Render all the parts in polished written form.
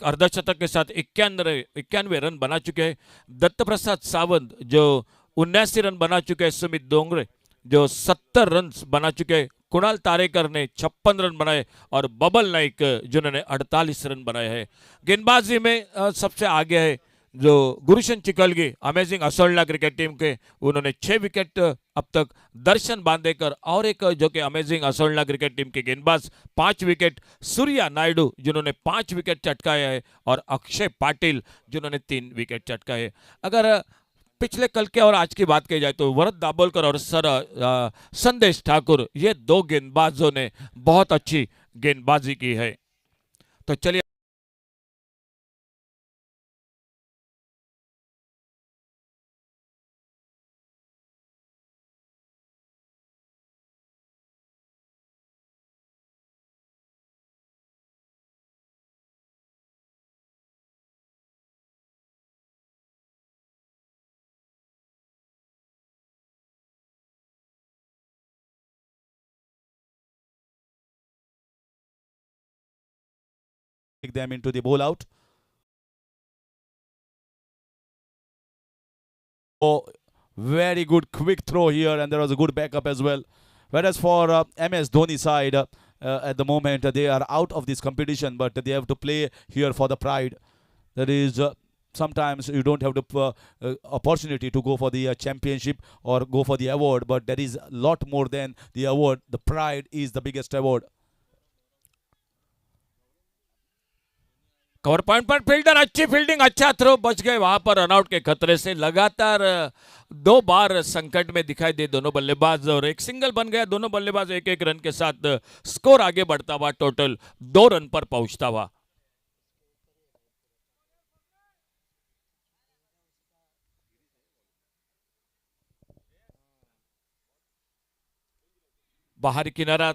अर्धशतक के साथ 91 रन बना चुके हैं। दत्त प्रसाद सावंत जो 79 रन बना चुके हैं। सुमित डोंगरे जो 70 रन बना चुके हैं। कुणाल तारेकर ने 56 रन बनाए और बबल नाइक जिन्होंने 48 रन बनाए हैं। गेंदबाजी में सबसे आगे है जो गुरुशन चिकलगी, अमेजिंग असोल्डा क्रिकेट टीम के, उन्होंने 6 विकेट अब तक। दर्शन बांदेकर और एक जो कि अमेजिंग असोल्डा क्रिकेट टीम के गेंदबाज, 5 विकेट। सूर्या नायडू जिन्होंने 5 विकेट चटकाए हैं और अक्षय पाटिल जिन्होंने 3 विकेट चटकाए। अगर पिछले कल के और आज की बात की जाए तो वरद दाभोलकर और संदेश ठाकुर, ये 2 गेंदबाजों ने बहुत अच्छी गेंदबाजी की है। तो चलिए them into the bowl out. Oh, very good quick throw here, and there was a good backup as well. Whereas for MS Dhoni side, at the moment they are out of this competition, but they have to play here for the pride. That is, sometimes you don't have the opportunity to go for the championship or go for the award, but there is a lot more than the award. The pride is the biggest award. Cover point पर fielder, अच्छी fielding, अच्छा throw, बच गए वहां पर runout के खतरे से। लगातार 2 बार संकट में दिखाई दे दोनों बल्लेबाज और एक सिंगल बन गया। दोनों बल्लेबाज 1-1 रन के साथ स्कोर आगे बढ़ता हुआ टोटल 2 रन पर पहुंचता हुआ। बाहरी किनारा,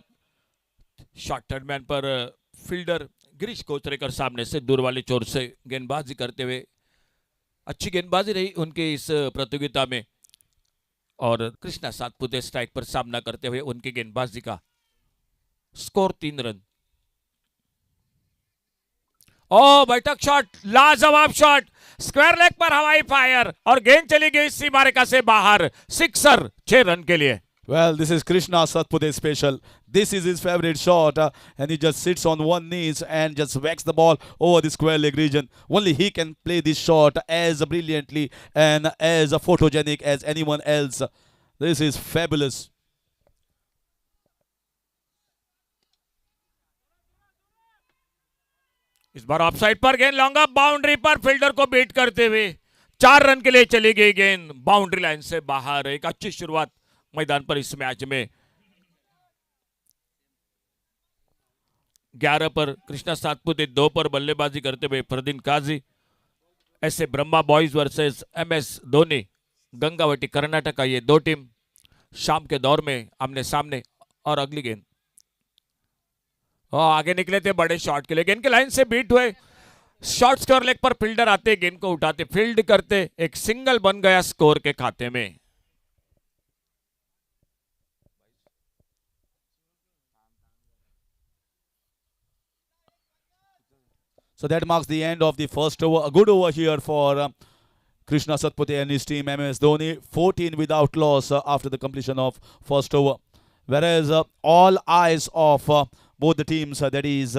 शॉर्ट थर्ड मैन पर फील्डर गिरीश कोचरेकर सामने से दूर वाली चोर से गेंदबाजी करते हुए। अच्छी गेंदबाजी रही उनकी इस प्रतियोगिता में और कृष्णा सातपुते स्ट्राइक पर सामना करते हुए उनकी गेंदबाजी का स्कोर 3 रन। ओ बैठक शॉट, लाजवाब शॉट, स्क्वायर लेग पर हवाई फायर और गेंद चली गई सीमा रेखा से बाहर। सिक्सर 6 रन के लिए। Well, this is Krishna Satpute special. This is his favorite shot, and he just sits on one knees and just whacks the ball over the square leg region. Only he can play this shot as brilliantly and as photogenic as anyone else. This is fabulous. इस बार offside पर गेंद long up, boundary पर fielder को beat करते हुए 4 run के लिए चली गई गेंद बाउंड्री लाइन से बाहर। एक अच्छी शुरुआत मैदान पर इस मैच में। 11 पर कृष्णा सातपुते, 2 पर बल्लेबाजी करते हुए फरदीन काजी। ऐसे Brahma boys versus MS Dhoni, Gangavati Karnataka का ये 2 टीम शाम के दौर में आमने सामने। और अगली गेंद आगे निकले थे बड़े शॉट के लिए, गेंद के लाइन से बीट हुए। शॉर्ट स्कोर लेग पर फील्डर आते, गेंद को उठाते, फील्ड करते, एक सिंगल बन गया स्कोर के खाते में। So that marks the end of the first over. A good over here for Krishna Satpute and his team, MS Dhoni. 14 without loss after the completion of first over. Whereas all eyes of both the teams, that is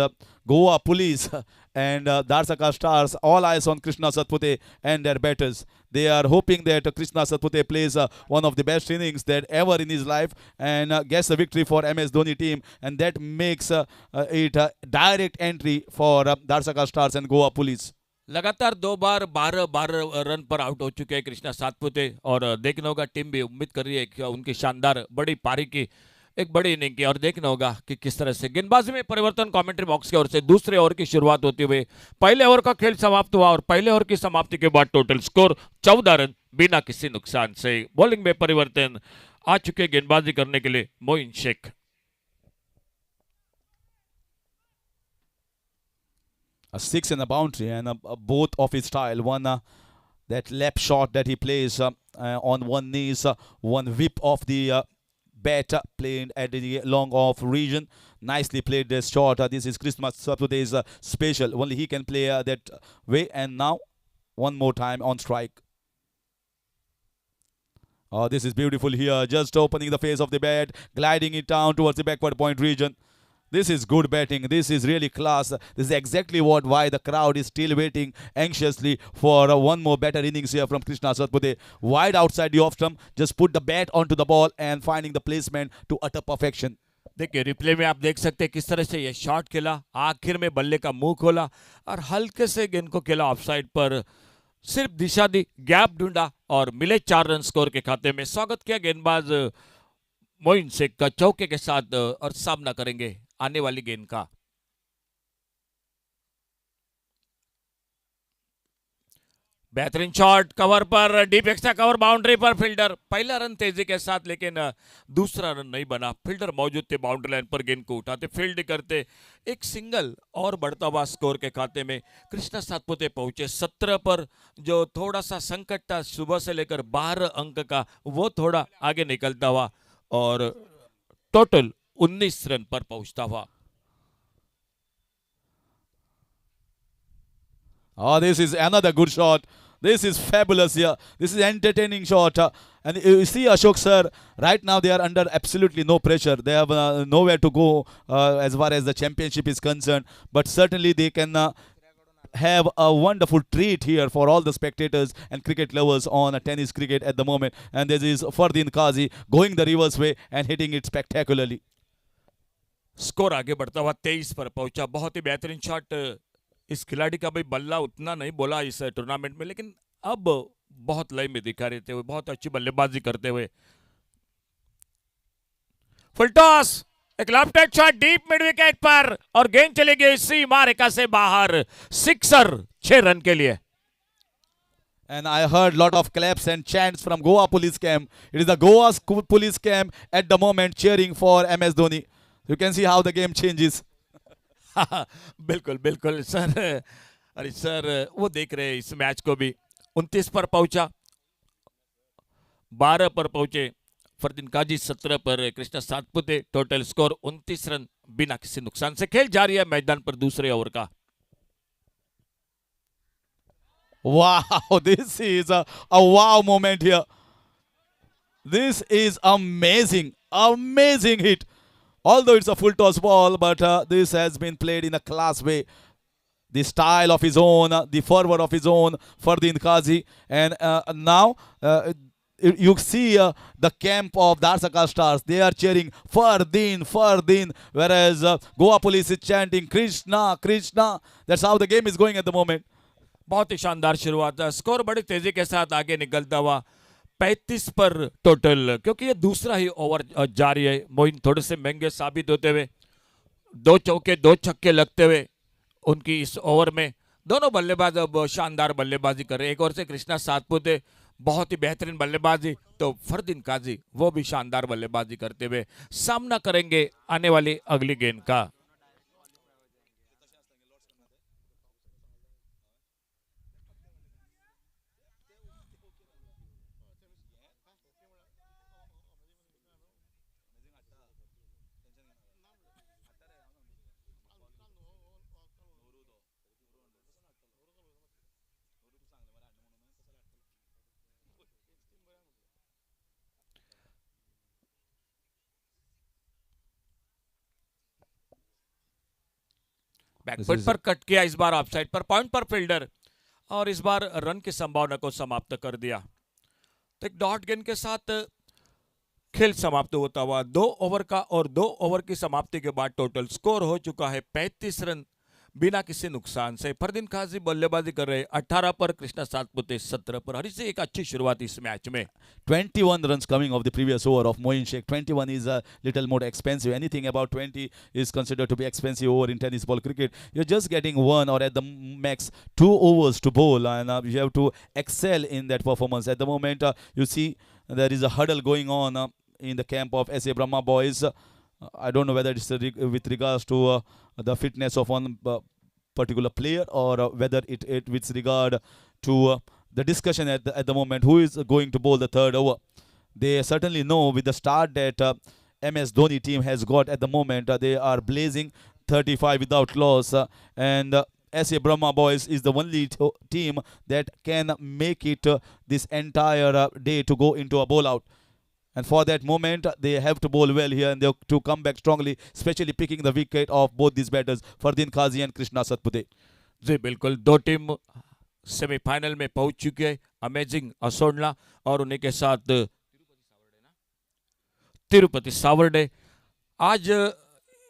Goa Police and Dharsaka Stars, all eyes on Krishna Satpute and their batters. They are hoping that Krishna Satpute plays one of the best innings that ever in his life and gets the victory for MS Dhoni team, and that makes it a direct entry for Dharsaka Stars and Goa Police. लगातार 2 बार 12 run पर out हो चुके हैं कृष्णा सातपुते और देखना होगा, team भी उम्मीद कर रही है कि उनकी शानदार बड़ी पारी की, एक बड़ी इनिंग की, और देखना होगा कि किस तरह से गेंदबाजी में परिवर्तन। कमेंट्री बॉक्स की ओर से दूसरे ओवर की शुरुआत होते हुए पहले ओवर का खेल समाप्त हुआ और पहले ओवर की समाप्ति के बाद टोटल स्कोर 14 रन बिना किसी नुकसान से। बॉलिंग में परिवर्तन आ चुके गेंदबाजी करने के लिए Moin Sheikh. A 6 and a boundary, and both of his style. One that lap shot that he plays on one knees, one whip of the bat played at the long off region. Nicely played this shot. This is Christmas Satpute's special. Only he can play that way. And now, one more time on strike. Oh, this is beautiful here. Just opening the face of the bat, gliding it down towards the backward point region. This is good batting. This is really class. This is exactly why the crowd is still waiting anxiously for one more better innings here from Krishna Satpute. Wide outside the off stump, just put the bat onto the ball and finding the placement to utter perfection. देखिए replay में आप देख सकते हैं किस तरह से ये शॉट खेला, आखिर में बल्ले का मुंह खोला और हल्के से गेंद को खेला ऑफसाइड पर, सिर्फ दिशा दी, गैप ढूंढा और मिले 4 रन स्कोर के खाते में। स्वागत किया गेंदबाज मोइन शेख का चौके के साथ और सामना करेंगे आने वाली गेंद का। बेहतरीन शॉट कवर पर, डीप एक्स्ट्रा कवर बाउंड्री पर, फील्डर पहला रन तेजी के साथ, लेकिन दूसरा रन नहीं बना। फील्डर मौजूद थे बाउंड्री लाइन पर, गेंद को उठाते फील्ड करते, एक सिंगल और बढ़ता हुआ स्कोर के खाते में कृष्णा सातपुते पहुंचे 17 पर। जो थोड़ा सा संकट था सुबह से लेकर 12 अंक का, वो थोड़ा आगे निकलता हुआ और टोटल 19 रन पर पहुंचता हुआ। Oh, this is another good shot. This is fabulous here. This is entertaining shot. And you see Ashok sir, right now they are under absolutely no pressure. They have nowhere to go as far as the championship is concerned. But certainly they can have a wonderful treat here for all the spectators and cricket lovers on tennis cricket at the moment. And this is Fardeen Qazi going the reverse way and hitting it spectacularly. Score आगे बढ़ता हुआ 23 पर पहुंचा। बहुत ही बेहतरीन shot. इस खिलाड़ी का भाई बल्ला उतना नहीं बोला इस टूर्नामेंट में, लेकिन अब बहुत लय में दिखा रहे थे, बहुत अच्छी बल्लेबाजी करते हुए। फुल टॉस, एक left shot deep mid wicket पर और गेंद चली गई सीमा रेखा से बाहर। सिक्सर 6 रन के लिए। And I heard lot of claps and chants from Goa police camp. It is the Goa police camp at the moment cheering for MS Dhoni. You can see how the game changes. बिल्कुल बिल्कुल sir. अरे sir वो देख रहे हैं इस match को भी। 29 पर पहुंचा, 12 पर पहुंचे फरदीन काजी, 17 पर Krishna Satpute. Total score 29 run बिना किसी नुकसान से। खेल जारी है मैदान पर दूसरे ओवर का। Wow, this is a wow moment here. This is amazing, amazing hit. Although it's a full toss ball, but this has been played in a class way. The style of his own, the forward of his own, Fardeen Qazi. And now you see the camp of Darsaka Stars. They are cheering Fardeen, Fardeen. Whereas Goa Police is chanting Krishna, Krishna. That's how the game is going at the moment. बहुत ही शानदार शुरुआत है। Score बड़ी तेजी के साथ आगे निकलता हुआ 35 पर टोटल, क्योंकि ये दूसरा ही ओवर जारी है। मोइन थोड़े से महंगे साबित होते हुए, 2 चौके 2 छक्के लगते हुए उनकी इस ओवर में। दोनों बल्लेबाज अब शानदार बल्लेबाजी कर रहे हैं। एक ओर से कृष्णा सातपुते बहुत ही बेहतरीन बल्लेबाजी, तो फरदीन काजी वो भी शानदार बल्लेबाजी करते हुए सामना करेंगे आने वाली अगली गेंद का। बैकफुट पर कट किया, इस बार ऑफसाइड पर, पॉइंट पर फील्डर, और इस बार रन की संभावना को समाप्त कर दिया। तो एक डॉट गेंद के साथ खेल समाप्त होता हुआ 2 ओवर का, और 2 ओवर की समाप्ति के बाद टोटल स्कोर हो चुका है 35 रन बिना किसी नुकसान से। फरदीन काजी बल्लेबाजी कर रहे 18 पर, कृष्णा सातपुते 17 पर। हरी से एक अच्छी शुरुआत इस मैच में। 21 runs coming off the previous over of Moin Sheikh. 21 is a little more expensive. Anything about 20 is considered to be expensive over in tennis ball cricket. You're just getting 1 or at the max 2 overs to bowl, and you have to excel in that performance. At the moment, you see there is a huddle going on in the camp of SA Brahma boys. I don't know whether it's with regards to the fitness of one particular player, or whether it with regard to the discussion at the moment who is going to bowl the third over. They certainly know with the start that MS Dhoni team has got at the moment. They are blazing 35 without loss, and SA Brahma Boys is the only team that can make it this entire day to go into a bowl out. And for that moment, they have to bowl well here and they have to come back strongly, especially picking the wicket of both these batters, Fardeen Qazi and Krishna Satpute. जी बिल्कुल, दो team semifinal में पहुंच चुकी है, amazing असोडला और उन्हीं के साथ तिरुपति सावर्डे। आज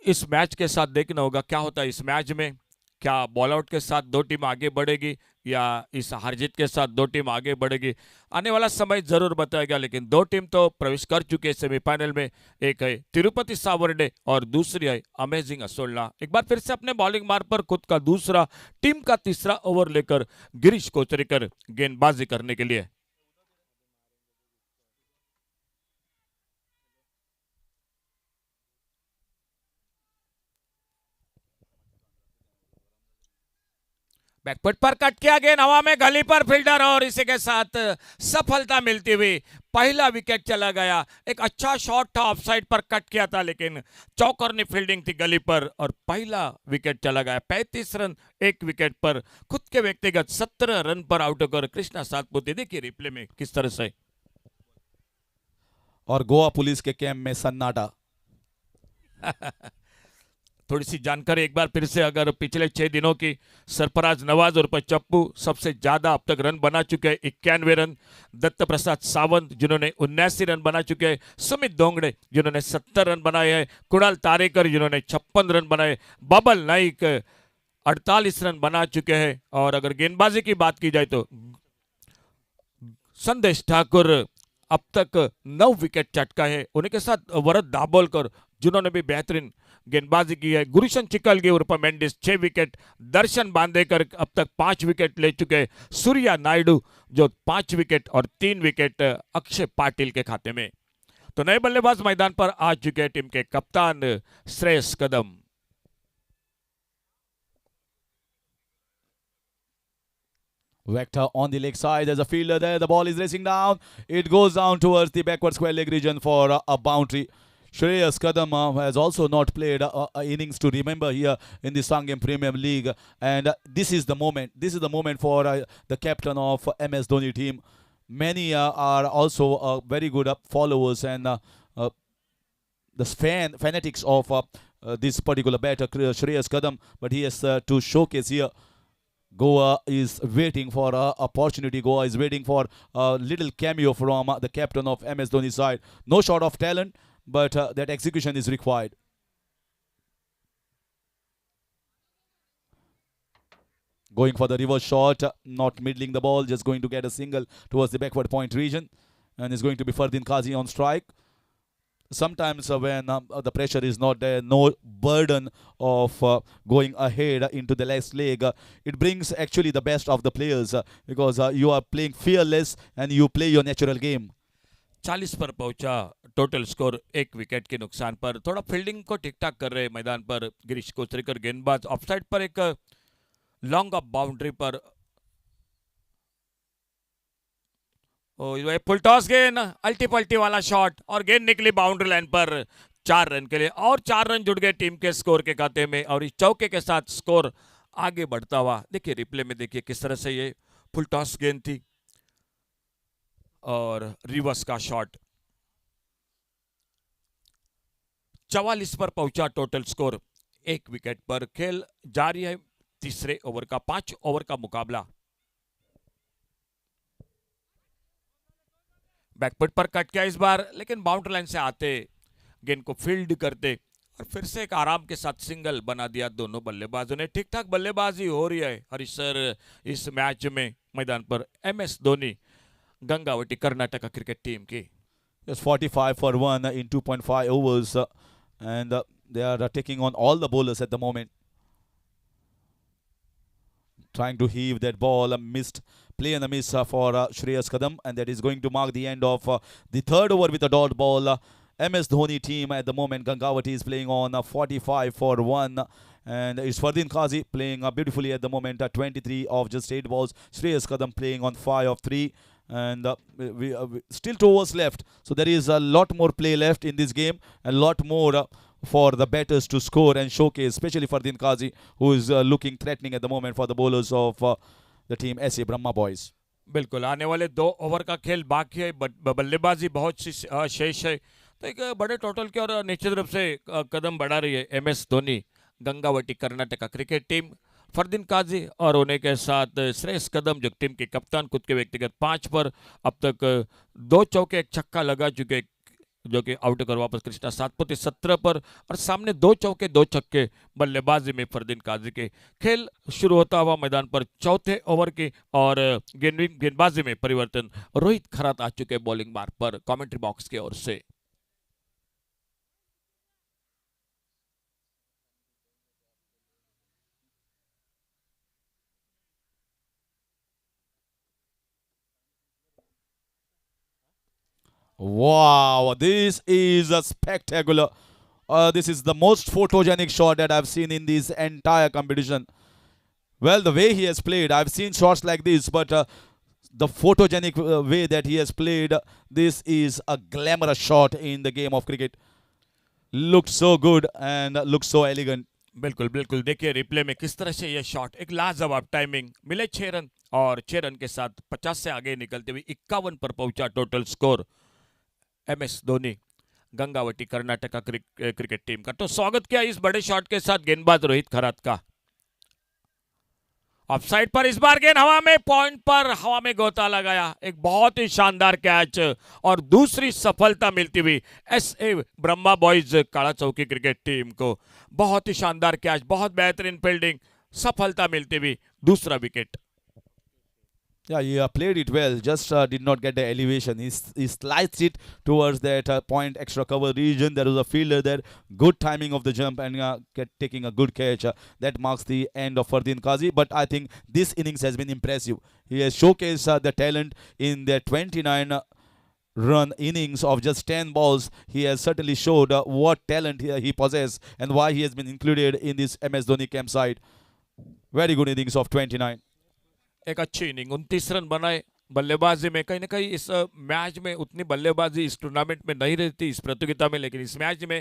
इस मैच के साथ देखना होगा क्या होता है इस मैच में, क्या बॉल आउट के साथ दो टीम आगे बढ़ेगी या इस हार जीत के साथ दो टीम आगे बढ़ेगी, आने वाला समय जरूर बताएगा। लेकिन दो टीम तो प्रवेश कर चुके हैं सेमीफाइनल में, एक है तिरुपति सावर्डे और दूसरी है अमेजिंग असोला। एक बार फिर से अपने बॉलिंग मार्ग पर खुद का दूसरा, टीम का तीसरा ओवर लेकर गिरीश कोचरिकर गेंदबाजी करने के लिए। बैकफुट पर कट किया, गेंद हवा में गली पर फील्डर और इसी के साथ सफलता मिलती हुई पहला विकेट चला गया। एक अच्छा शॉट था, ऑफसाइड पर कट किया था लेकिन चौकरनी फील्डिंग थी गली पर और पहला विकेट चला गया। 35 रन एक विकेट पर, खुद के व्यक्तिगत 17 रन पर आउट होकर कृष्णा सातपुते। देखिए रिप्ले में किस तरह से। और गोवा पुलिस के कैंप में सन्नाटा। थोड़ी सी जानकारी एक बार फिर से, अगर पिछले 6 दिनों की, सरफराज नवाज और पच्चप्पू सबसे ज्यादा अब तक रन बना चुके हैं 91 रन, दत्त प्रसाद सावंत जिन्होंने 79 रन बना चुके हैं, सुमित दोंगड़े जिन्होंने 70 रन बनाए हैं, कुणाल तारेकर जिन्होंने 56 रन बनाए, बाबल नाइक 48 रन बना चुके हैं। और अगर गेंदबाजी की बात की जाए तो संदेश ठाकुर अब तक 9 विकेट चटका है, उन्हीं के साथ वरद दाभोलकर जिन्होंने भी बेहतरीन गेंदबाजी की है, गुरुशन चिकलगी उर्फ मेंडिस 6 विकेट, दर्शन बांदेकर अब तक 5 विकेट ले चुके हैं, सूर्या नायडू जो 5 विकेट और 3 विकेट अक्षय पाटिल के खाते में। तो नए बल्लेबाज मैदान पर आ चुके हैं टीम के कप्तान श्रेयस कदम। Vector on the leg side. There's a fielder there. The ball is racing down. It goes down towards the backward square leg region for a boundary. Shreyas Kadam has also not played innings to remember here in the Sangam Premium League. And this is the moment. This is the moment for the captain of MS Dhoni team. Many are also very good followers and the fanatics of this particular batter, Shreyas Kadam. But he has to showcase here. Goa is waiting for an opportunity. Goa is waiting for a little cameo from the captain of MS Dhoni side. No short of talent, but that execution is required. Going for the reverse shot, not middling the ball, just going to get a single towards the backward point region. And is going to be Fardeen Qazi on strike. Sometimes when the pressure is not there, no burden of going ahead into the last leg, it brings actually the best of the players because you are playing fearless and you play your natural game. 40 पर पहुंचा total score, 1 wicket के नुकसान पर। थोड़ा fielding को ठीक ठाक कर रहे मैदान पर गिरीश कोचरिकर गेंदबाज। ऑफसाइड पर एक लॉन्ग ऑफ बाउंड्री पर फुल टॉस गेंद, अल्टी पल्टी वाला शॉट और गेंद निकली बाउंड्री लाइन पर 4 रन के लिए और 4 रन जुड़ गए टीम के स्कोर के खाते में और इस चौके के साथ स्कोर आगे बढ़ता हुआ। देखिए रिप्ले में, देखिए किस तरह से ये फुल टॉस गेंद थी और रिवर्स का शॉट। 44 पर पहुंचा टोटल स्कोर, 1 विकेट पर। खेल जारी है तीसरे ओवर का, 5 ओवर का मुकाबला। बैकफुट पर कट किया इस बार, लेकिन बाउंड्री लाइन से आते गेंद को फील्ड करते और फिर से एक आराम के साथ सिंगल बना दिया दोनों बल्लेबाजों ने। ठीक ठाक बल्लेबाजी हो रही है हरीश सर इस मैच में मैदान पर। MS Dhoni Gangavati Karnataka cricket team की। Just 45 for 1 in 2.5 overs and they are taking on all the bowlers at the moment. Trying to heave that ball, a missed play and a miss for Shreyas Kadam, and that is going to mark the end of the third over with a dot ball. MS Dhoni team at the moment, Gangawati is playing on 45 for 1, and it's Fardeen Qazi playing beautifully at the moment, 23 of just 8 balls. Shreyas Kadam playing on 5 of 3, and we still 2 overs left, so there is a lot more play left in this game, a lot more for the batters to score and showcase, especially Fardeen Qazi, who is looking threatening at the moment for the bowlers of the team SA Brahma boys. बिल्कुल, आने वाले 2 over का खेल बाकी है, बल्लेबाजी बहुत सी शेष है, तो एक बड़े टोटल की और निश्चित रूप से कदम बढ़ा रही है MS Dhoni, Gangavati Karnataka cricket team, Fardeen Kazi और उन्हीं के साथ श्रेयस कदम जो टीम के कप्तान, खुद के व्यक्तिगत 5 पर अब तक 2 चौके 1 छक्का लगा चुके, जो कि आउट कर वापस कृष्णा सातपुते 17 पर, और सामने 2 चौके 2 छक्के बल्लेबाजी में फरदीन काजी के। खेल शुरू होता हुआ मैदान पर चौथे ओवर की और गेंदबाजी में परिवर्तन, रोहित खरात आ चुके बॉलिंग मार्ग पर कमेंट्री बॉक्स की ओर से। Wow, this is a spectacular. This is the most photogenic shot that I've seen in this entire competition. Well, the way he has played, I've seen shots like this, but the photogenic way that he has played, this is a glamorous shot in the game of cricket. Looked so good and looked so elegant. बिल्कुल बिल्कुल, देखिए replay में किस तरह से ये shot, एक लाजवाब टाइमिंग, मिले 6 रन और 6 रन के साथ 50 से आगे निकलते हुए 51 पर पहुंचा total score MS Dhoni, Gangavati Karnataka cricket team का। तो स्वागत किया इस बड़े शॉट के साथ गेंदबाज रोहित खरात का। ऑफसाइड पर इस बार गेंद हवा में, पॉइंट पर हवा में गोता लगाया, एक बहुत ही शानदार कैच और दूसरी सफलता मिलती हुई SA ब्रह्मा बॉयज काला चौकी क्रिकेट टीम को। बहुत ही शानदार कैच, बहुत बेहतरीन फील्डिंग, सफलता मिलती हुई दूसरा wicket. Yeah, he played it well, just did not get the elevation. He sliced it towards that point extra cover region. There was a fielder there. Good timing of the jump and taking a good catch. That marks the end of Fardeen Qazi. But I think this innings has been impressive. He has showcased the talent in their 29 run innings of just 10 balls. He has certainly showed what talent he possesses and why he has been included in this MS Dhoni campsite. Very good innings of 29. एक अच्छी inning, 29 run बनाए बल्लेबाजी में। कहीं ना कहीं इस match में उतनी बल्लेबाजी इस टूर्नामेंट में नहीं रहती, इस प्रतियोगिता में, लेकिन इस मैच में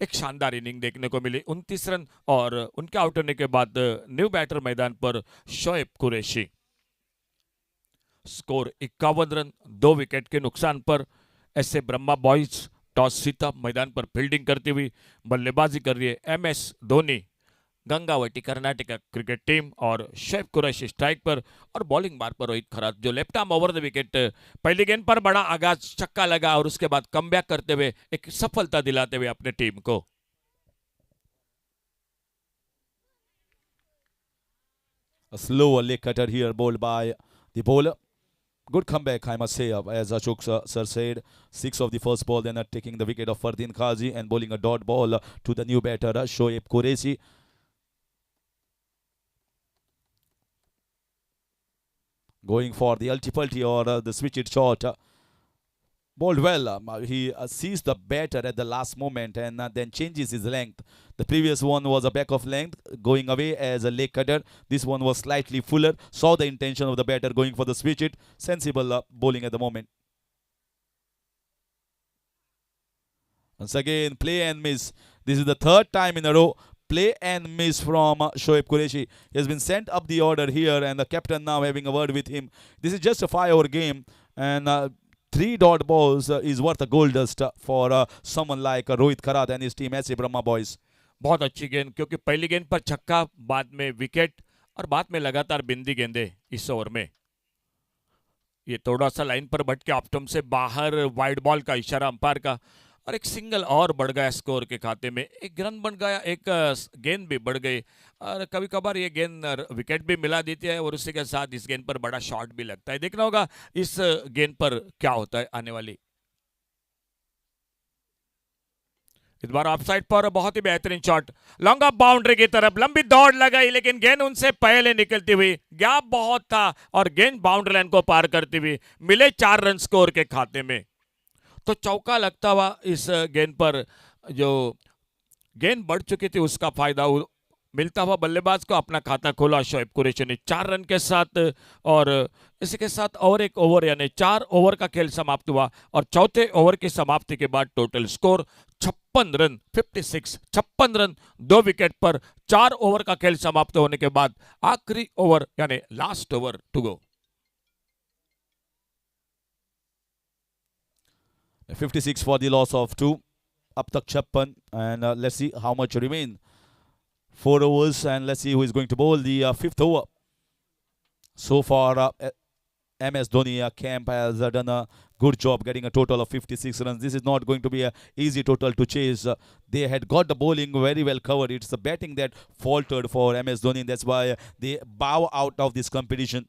एक शानदार इनिंग देखने को मिली। 29 रन और उनके आउट होने के बाद न्यू बैटर मैदान पर Shoaib Qureshi. Score 51 run, 2 wicket के नुकसान पर SA ब्रह्मा बॉयज टॉस जीता, मैदान पर फील्डिंग करती हुई बल्लेबाजी कर रही है MS Dhoni, Gangavati Karnataka cricket team, और शोएब कुरैशी स्ट्राइक पर और बॉलिंग मार्ग पर रोहित खरात, जो left arm over the wicket. पहली गेंद पर बड़ा आगाज, छक्का लगा और उसके बाद कमबैक करते हुए एक सफलता दिलाते हुए अपने टीम को। A slower leg cutter here bowled by the bowler. Good comeback, I must say, as Ashok sir said. 6 of the first ball, then taking the wicket of Fardeen Qazi and bowling a dot ball to the new batter, Shoaib Qureshi. Going for the ulti-pulti or the switch-it shot. Bowled well. He sees the batter at the last moment and then changes his length. The previous one was a back of length, going away as a leg cutter. This one was slightly fuller. Saw the intention of the batter going for the switch-it. Sensible bowling at the moment. Once again, play and miss. This is the 3rd time in a row. Play and miss from Shoaib Qureshi. He has been sent up the order here, and the captain now having a word with him. This is just a 5-over game, and 3 dot balls is worth a gold dust for someone like Rohit Kharaat and his team SA Brahma boys. बहुत अच्छी गेंद, क्योंकि पहली गेंद पर छक्का, बाद में विकेट और बाद में लगातार बिंदी गेंदे इस ओवर में। ये थोड़ा सा लाइन पर भटके ऑफ स्टंप से बाहर, वाइड बॉल का इशारा अंपायर का, और एक सिंगल और बढ़ गया स्कोर के खाते में। एक रन बन गया, एक गेंद भी बढ़ गई, और कभी कभार ये गेंद विकेट भी मिला देती है और उसी के साथ इस गेंद पर बड़ा शॉट भी लगता है। देखना होगा इस गेंद पर क्या होता है आने वाली। इस बार ऑफसाइड पर बहुत ही बेहतरीन शॉट, लॉन्ग ऑफ बाउंड्री की तरफ लंबी दौड़ लगाई, लेकिन गेंद उनसे पहले निकलती हुई, गैप बहुत था और गेंद बाउंड्री लाइन को पार करती हुई मिले 4 रन स्कोर के खाते में। तो चौका लगता हुआ इस गेंद पर जो गेंद बढ़ चुकी थी उसका फायदा मिलता हुआ बल्लेबाज को अपना खाता खोला शोएब कुरैशी ने 4 रन के साथ। और इसी के साथ और एक ओवर यानी 4 ओवर का खेल समाप्त हुआ और चौथे ओवर की समाप्ति के बाद total score 56 run 56 run 2 wicket पर 4 ओवर का खेल समाप्त होने के बाद आखिरी ओवर यानी last over to go. 56 for the loss of 2. Up tak 56 and let's see how much remain. 4 overs and let's see who is going to bowl the 5th over. So far MS Dhoni camp has done a good job getting a total of 56 runs. This is not going to be an easy total to chase. They had got the bowling very well covered. It's the batting that faltered for MS Dhoni. That's why they bow out of this competition.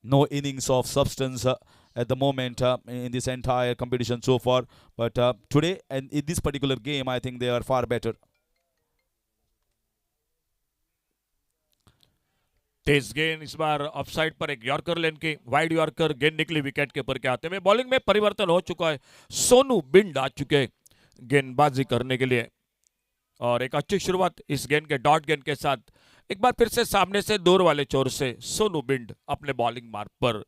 No innings of substance at the moment in this entire competition so far. But today and in this particular game, I think they are far better. तेज गेंद इस बार offside पर एक yorker लेन की wide yorker गेंद निकली wicket के ऊपर के आते में। बॉलिंग में परिवर्तन हो चुका है, सोनू बिंड आ चुके गेंदबाजी करने के लिए और एक अच्छी शुरुआत इस गेंद के डॉट गेंद के साथ। एक बार फिर से सामने से दूर वाले छोर से सोनू बिंड अपने बॉलिंग मार्ग पर।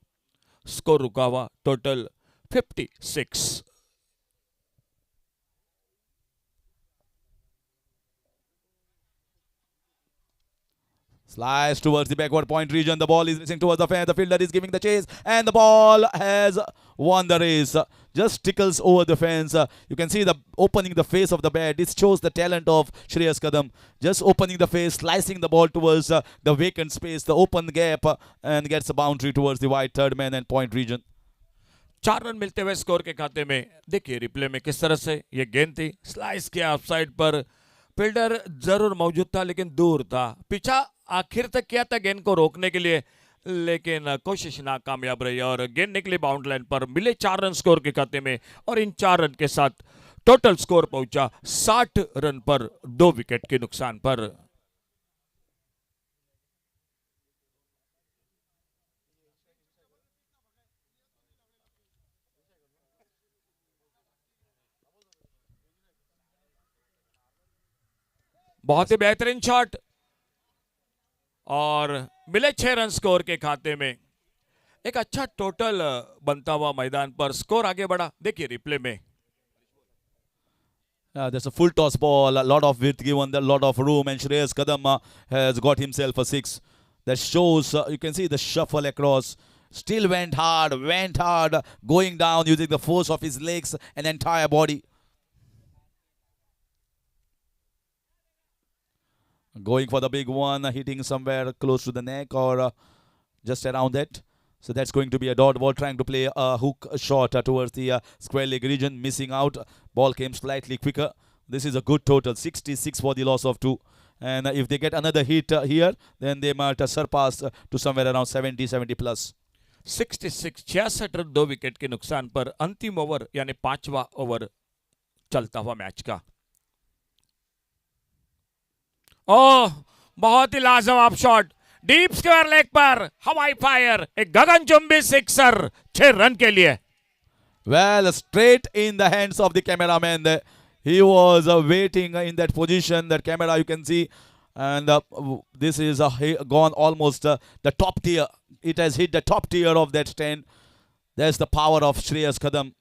स्कोर रुका हुआ total 56। Slice towards the backward point region. The ball is racing towards the fence. The fielder is giving the chase, and the ball has won the race. Just tickles over the fence. You can see the opening the face of the bat. This shows the talent of Shreyas Kadam. Just opening the face, slicing the ball towards the vacant space, the open gap, and gets a boundary towards the wide third man and point region. 4 run मिलते हुए score के खाते में। देखिए replay में किस तरह से ये गेंद थी, स्लाइस किया ऑफसाइड पर। फील्डर जरूर मौजूद था लेकिन दूर था, पीछा आखिर तक किया था गेंद को रोकने के लिए, लेकिन कोशिश नाकामयाब रही और गेंद निकली बाउंड लाइन पर। मिले 4 रन स्कोर के खाते में और इन 4 रन के साथ टोटल स्कोर पहुंचा 60 रन पर 2 विकेट के नुकसान पर। बहुत ही बेहतरीन शॉट और मिले 6 रन स्कोर के खाते में। एक अच्छा टोटल बनता हुआ मैदान पर स्कोर आगे बढ़ा। देखिए रिप्ले में There's a full toss ball, a lot of width given, a lot of room, and Shreyas Kadam has got himself a 6. That shows, you can see the shuffle across. Still went hard, going down using the force of his legs and entire body. Going for the big one, hitting somewhere close to the neck or just around it. So that's going to be a dot ball, trying to play a hook shot towards the square leg region, missing out. Ball came slightly quicker. This is a good total, 66 for the loss of 2. And if they get another hit here, then they might surpass to somewhere around 70 plus. 66 66 run 2 wicket के नुकसान पर अंतिम over यानी 5वां over चलता हुआ match का। ओह, बहुत ही लाजवाब शॉट, डीप स्क्वायर लेग पर हवाई फायर, एक गगनचुंबी सिक्सर 6 रन के लिए। Well, straight in the hands of the cameraman. He was waiting in that position, that camera you can see. And this is gone almost the top tier. It has hit the top tier of that stand. That's the power of Shreyas Kadam.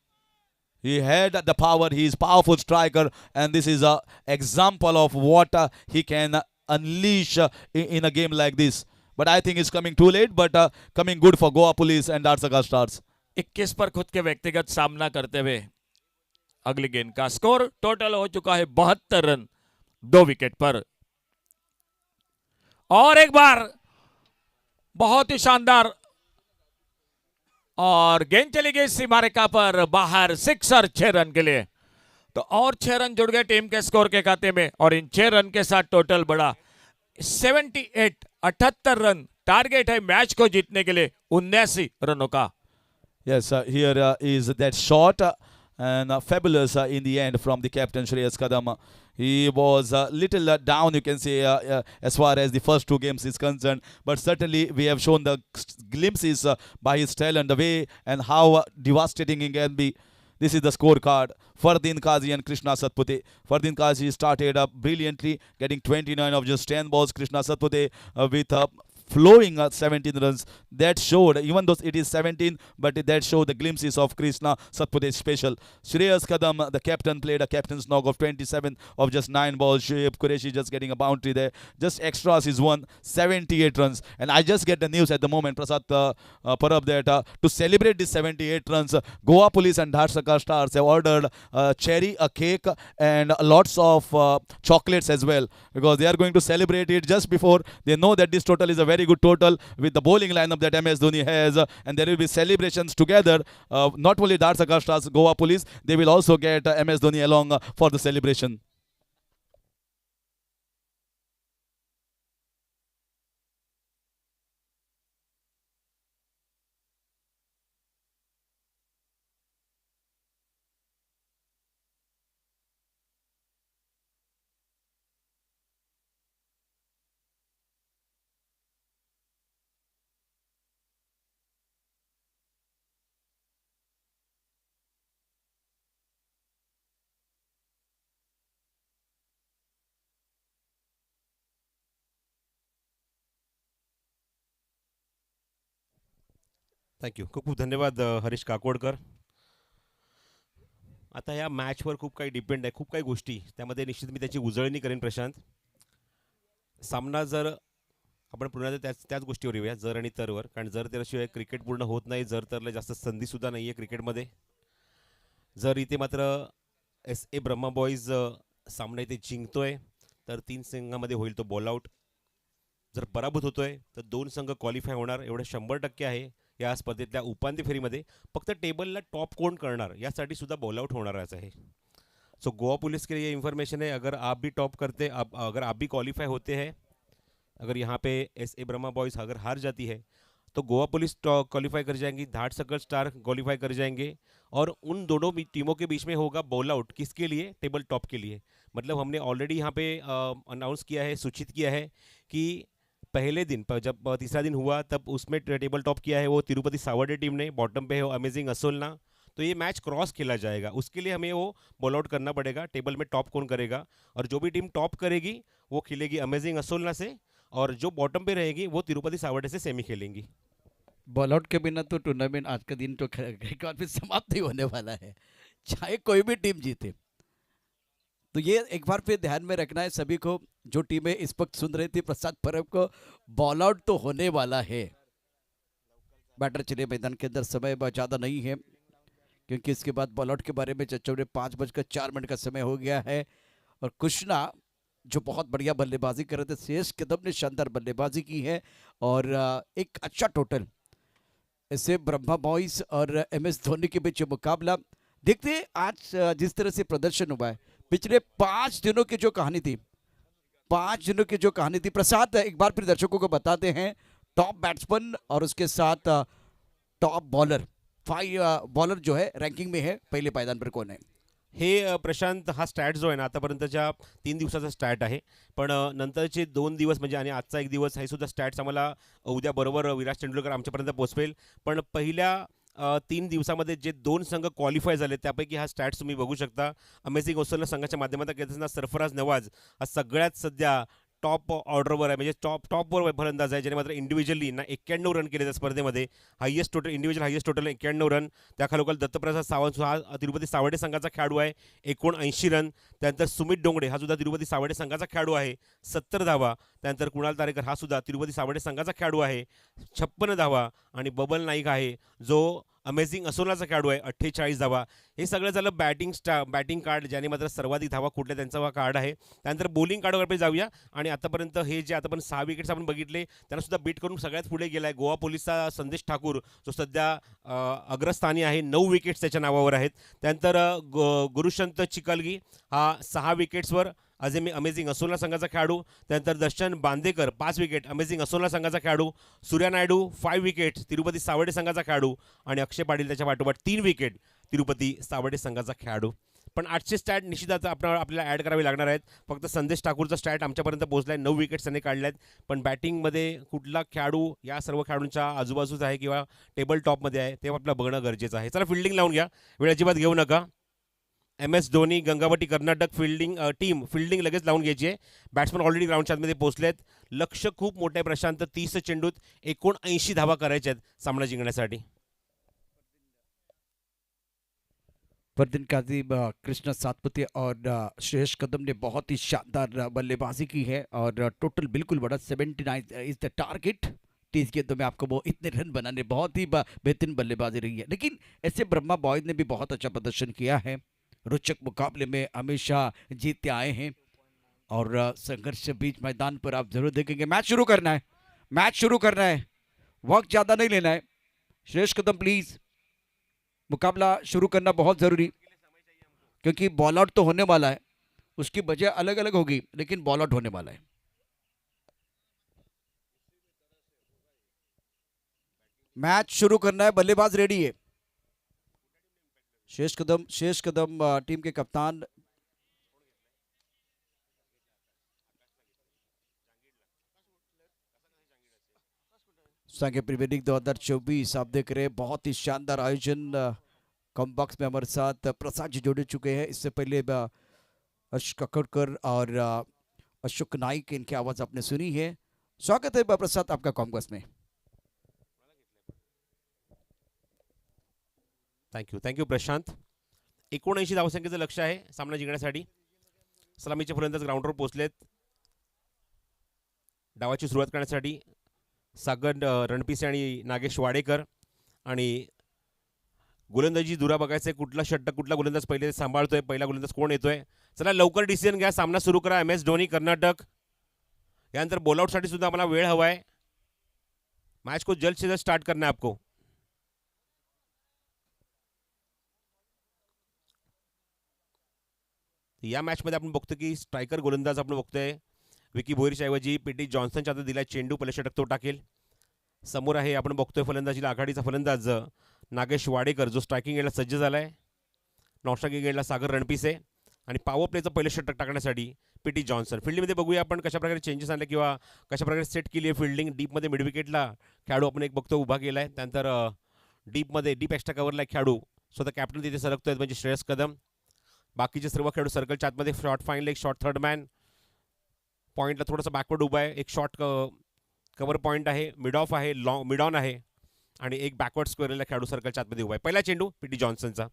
He had the power. He is powerful striker. And this is an example of what he can unleash in a game like this. But I think it's coming too late. But coming good for Goa Police and Darsaga Stars. 21 पर खुद के व्यक्तिगत सामना करते हुए अगली गेंद का स्कोर टोटल हो चुका है 72 रन 2 विकेट पर। और एक बार बहुत ही शानदार और गेंद चली गई सीमा रेखा पर बाहर, सिक्सर 6 रन के लिए। तो और 6 रन जुड़ गए टीम के स्कोर के खाते में और इन 6 रन के साथ टोटल बढ़ा 78 रन। टारगेट है मैच को जीतने के लिए 79 रनों का। Yes, here is that shot and fabulous in the end from the captain Shreyas Kadam. He was a little down, you can say, as far as the first 2 games is concerned. But certainly we have shown the glimpses by his talent, the way and how devastating he can be. This is the scorecard. Fardeen Kazi and Krishna Satpute. Fardeen Kazi started up brilliantly, getting 29 of just 10 balls. Krishna Satpute with flowing 17 runs. That showed, even though it is 17, but that showed the glimpses of Krishna Satpute's special. Shreyas Kadam, the captain, played a captain's knock of 27 of just 9 balls. Shoaib Qureshi just getting a boundary there. Just extras is won 78 runs. And I just get the news at the moment, Prasad Parab, that to celebrate these 78 runs, Goa Police and Dharsaka Stars have ordered cherry, a cake, and lots of chocolates as well, because they are going to celebrate it just before they know that this total is a very good total with the bowling lineup that MS Dhoni has, and there will be celebrations together. Not only Dharsaka Stars, Goa Police, they will also get MS Dhoni along for the celebration. Thank you. खूप खूप धन्यवाद हरीश काकोडकर. आता ह्या मॅचवर खूप काही depend आहे, खूप काही गोष्टी त्यामध्ये निश्चित मी त्याची उजळणी करेन. प्रशांत, सामना जर आपण पुन्हा त्याच गोष्टीवर येऊया, जर आणि तरवर, कारण जर त्याशिवाय क्रिकेट पूर्ण होत नाही. जर तरला जास्त संधीसुद्धा नाही आहे क्रिकेटमध्ये. जर इथे मात्र SA ब्रह्मा बॉईज सामना इथे जिंकतोय तर 3 संघामध्ये होईल तो बॉलआउट. जर पराभूत होतोय तर 2 संघ क्वालिफाय होणार, एवढं 100% आहे या स्पर्धेतल्या उपांत्य फेरीमध्ये. फक्त टेबलला टॉप कोण करणार यासाठी सुद्धा बॉलआउट होणारच आहे. सो गोवा पुलिस के लिए ये इन्फॉर्मेशन है, अगर आप भी टॉप करते, अगर आप भी क्वालिफाई होते हैं, अगर यहाँ पे SA ब्रह्मा बॉयज़ अगर हार जाती है तो गोवा पुलिस क्वालिफाई कर जाएंगी, धारसकर स्टार क्वालिफाई कर जाएंगे, और उन दोनों टीमों के बीच में होगा बॉल आउट. किसके लिए? टेबल टॉप के लिए. मतलब हमने ऑलरेडी यहाँ पे अनाउंस किया है, सूचित किया है कि पहले दिन जब तीसरा दिन हुआ तब उसमें टेबल टॉप किया है वो तिरुपति सावडे टीम ने, बॉटम पे है अमेजिंग असोलना. तो ये मैच क्रॉस खेला जाएगा, उसके लिए हमें वो बॉल आउट करना पड़ेगा. टेबल में टॉप कौन करेगा, और जो भी टीम टॉप करेगी वो खेलेगी अमेजिंग असोलना से, और जो बॉटम पे रहेगी वो तिरुपति सावडे से सेमी खेलेंगी. बॉल आउट के बिना तो टूर्नामेंट आज का दिन तो एक बार फिर समाप्त ही होने वाला है, चाहे कोई भी टीम जीते. तो ये एक बार फिर ध्यान में रखना है सभी को, जो टीमें इस वक्त सुन रही थी प्रसाद परब को. बॉल आउट तो होने वाला है. बैटर चले मैदान के अंदर, समय ज़्यादा नहीं है क्योंकि इसके बाद बॉल आउट के बारे में चर्चा हो रही. 5:04 का समय हो गया है, और कृष्णा जो बहुत बढ़िया बल्लेबाजी कर रहे थे, श्रेयस कदम ने शानदार बल्लेबाजी की है, और एक अच्छा टोटल. ऐसे ब्रह्मा बॉयज और MS धोनी के बीच मुकाबला देखते हैं. आज जिस तरह से प्रदर्शन हुआ है, पिछले 5 दिनों की जो कहानी थी, 5 दिनों की जो कहानी थी, प्रसाद एक बार फिर दर्शकों को बताते हैं. टॉप बैट्समैन और उसके साथ टॉप बॉलर, 5 बॉलर जो है रँकिंग में है, पहिले पायदान पर कोण आहे? हे प्रशांत, हा स्टॅट जो आहे ना आतापर्यंतच्या 3 दिवसाचा स्टॅट आहे, पण नंतरचे 2 दिवस म्हणजे आणि आजचा 1 दिवस हे सुद्धा स्टॅट्स आम्हाला उद्या बरोबर विराट तेंडुलकर आमच्यापर्यंत पोहोचवेल. पण पहिल्या 3 दिवसामध्ये जे 2 संघ क्वालिफाय झाले त्यापैकी हा स्टॅट्स तुम्ही बघू शकता. अमेझिंग ओसलनं संघाच्या माध्यमातून घेत असताना सरफराज नवाज हा सगळ्यात सध्या टॉप ऑर्डरवर आहे, म्हणजे टॉपवर फलंदाज आहे, ज्याने मात्र इंडिव्हिज्युअली ना 91 रन केले त्या स्पर्धेमध्ये. Highest total, individual highest total 91 run. त्याखालोखाल दत्तप्रसाद सावंत हा तिरुपती सावडे संघाचा खेळाडू आहे, 79 रन. त्यानंतर सुमित डोंगडे हा सुद्धा तिरुपती सावडे संघाचा खेळाडू आहे, 70 धावा. त्यानंतर कुणाल तारेकर हा सुद्धा तिरुपती सावडे संघाचा खेळाडू आहे, 56 धावा. आणि बबल नाईक आहे जो अमेझिंग असोलाचा खेळाडू आहे, 48 धावा. हे सगळं झालं बॅटिंग कार्ड, ज्याने मात्र सर्वाधिक धावा कुठल्या त्यांचा हा कार्ड आहे. त्यानंतर बॉलिंग कार्डवर आपण जाऊया. आणि आतापर्यंत हे जे आता आपण 6 विकेट्स आपण बघितले त्यांना सुद्धा बीट करून सगळ्यात पुढे गेला आहे गोवा पोलिसचा संदेश ठाकूर, जो सध्या अग्रस्थानी आहे. 9 विकेट्स त्याच्या नावावर आहेत. त्यानंतर गुरुशंत चिकलगी हा 6 विकेट्सवर, अमेझिंग असोला संघाचा खेळाडू. त्यानंतर दर्शन बांदेकर 5 विकेट, अमेझिंग असोला संघाचा खेळाडू. सूर्या नायडू 5 विकेट, तिरुपती सावडे संघाचा खेळाडू. आणि अक्षय पाटील त्याच्या पाठोपाठ 3 विकेट, तिरुपती सावडे संघाचा खेळाडू. पण आजचे स्टॅट निश्चितच आपल्याला ॲड करावे लागणार आहेत. फक्त संदेश ठाकूरचा स्टॅट आमच्यापर्यंत पोहोचला आहे, 9 विकेट्स त्यांनी काढल्या आहेत. पण बॅटिंगमध्ये कुठला खेळाडू या सर्व खेळाडूंच्या आजूबाजूच आहे किंवा टेबल टॉपमध्ये आहे ते आपल्याला बघणं गरजेचं आहे. चला फिल्डिंग लावून घ्या, वेळ अजिबात घेऊ नका. MS धोनी गंगावती कर्नाटक फिल्डिंग लगेच लावून घ्यायची आहे. बॅट्समन ऑलरेडी ग्राउंडच्या आतमध्ये पोहोचलेत. लक्ष खूप मोठे प्रशांत, 30 चेंडूत 79 धावा करायच्या आहेत सामना जिंकण्यासाठी. फरदीन काजी, कृष्णा सातपुते और श्रेयस कदम ने बहुत ही शानदार बल्लेबाजी की है और टोटल बिल्कुल बड़ा 79 इज द टारगेट. 30 गेंदों में आपको वो इतने रन बनाने, बहुत ही बेहतरीन बल्लेबाजी रही है. लेकिन ऐसे ब्रह्मा बॉयज ने भी बहुत अच्छा प्रदर्शन किया है. रोचक मुकाबले में हमेशा जीतते आए हैं और संघर्ष बीच मैदान पर आप जरूर देखेंगे. मैच शुरू करना है, वक्त ज़्यादा नहीं लेना है. श्रेयस कदम प्लीज़, मुकाबला शुरू करना बहुत ज़रूरी, क्योंकि बॉल आउट तो होने वाला है. उसकी वजह अलग अलग होगी, लेकिन बॉल आउट होने वाला है. मैच शुरू करना है, बल्लेबाज रेडी है. शेष कदम टीम के कप्तान. सांघे प्रीमियर लीग 2024 आप देख रहे हैं. बहुत ही शानदार आयोजन. कम बॉक्स में हमारे साथ प्रसाद जी जुड़ चुके हैं. इससे पहले अश कक्कड़कर और अशोक नाइक, इनकी आवाज़ आपने सुनी है. स्वागत है प्रसाद आपका कॉमबॉक्स में. थँक्यू प्रशांत. 79 धावसंख्येचं लक्ष आहे सामना जिंकण्यासाठी. सलामीचे फलंदाज ग्राउंडवर पोहोचलेत. डावाची सुरुवात करण्यासाठी सागर रणपिसे आणि नागेश वाडेकर. आणि गोलंदाजी दुरा बघायचं आहे, कुठला षटक कुठला गोलंदाज पहिले सांभाळतोय, पहिला गोलंदाज कोण येतोय. चला लवकर डिसिजन घ्या, सामना सुरू करा. MS धोनी कर्नाटक. यानंतर बॉलआउटसाठी सुद्धा आम्हाला वेळ हवा आहे. मॅच को जल्द से जल्द स्टार्ट करना है आपको. या मॅचमध्ये आपण बघतो की स्ट्रायकर गोलंदाज आपण बघतोय विकी भोईरच्या ऐवजी PT जॉन्सनच्या हातात दिलाय चेंडू. पहिले षटक तो टाकेल. समोर आहे आपण बघतोय फलंदाजीला आघाडीचा फलंदाज नागेश वाडेकर, जो स्ट्रायकिंग एंडला सज्ज झालाय. नॉन स्ट्रायकिंग एंडला सागर रणपिसे. आणि पॉवर प्लेचं पहिलं षटक टाकण्यासाठी PT जॉन्सन. फील्डिंगमध्ये बघूया आपण कशाप्रकारे चेंजेस आणले किंवा कशाप्रकारे सेट केली आहे फिल्डिंग. डीपमध्ये मिड विकेटला खेळाडू आपण एक बघतो उभा केला आहे. त्यानंतर डीप एक्स्ट्रा कव्हरला खेळाडू स्वतः कॅप्टन तिथे सरकतोय, म्हणजे श्रेयस कदम. बाकीचे सर्व खेळाडू सर्कलच्या आतमध्ये. Short fine leg, short third man. पॉईंटला थोडंसं बॅकवर्ड उभा आहे. एक शॉर्ट कव्हर पॉईंट आहे, मिड ऑफ आहे, मिड ऑन आहे. आणि एक बॅकवर्ड स्क्वेअरला खेळाडू सर्कलच्या आतमध्ये उभा आहे. पहिला चेंडू PT जॉन्सनचा.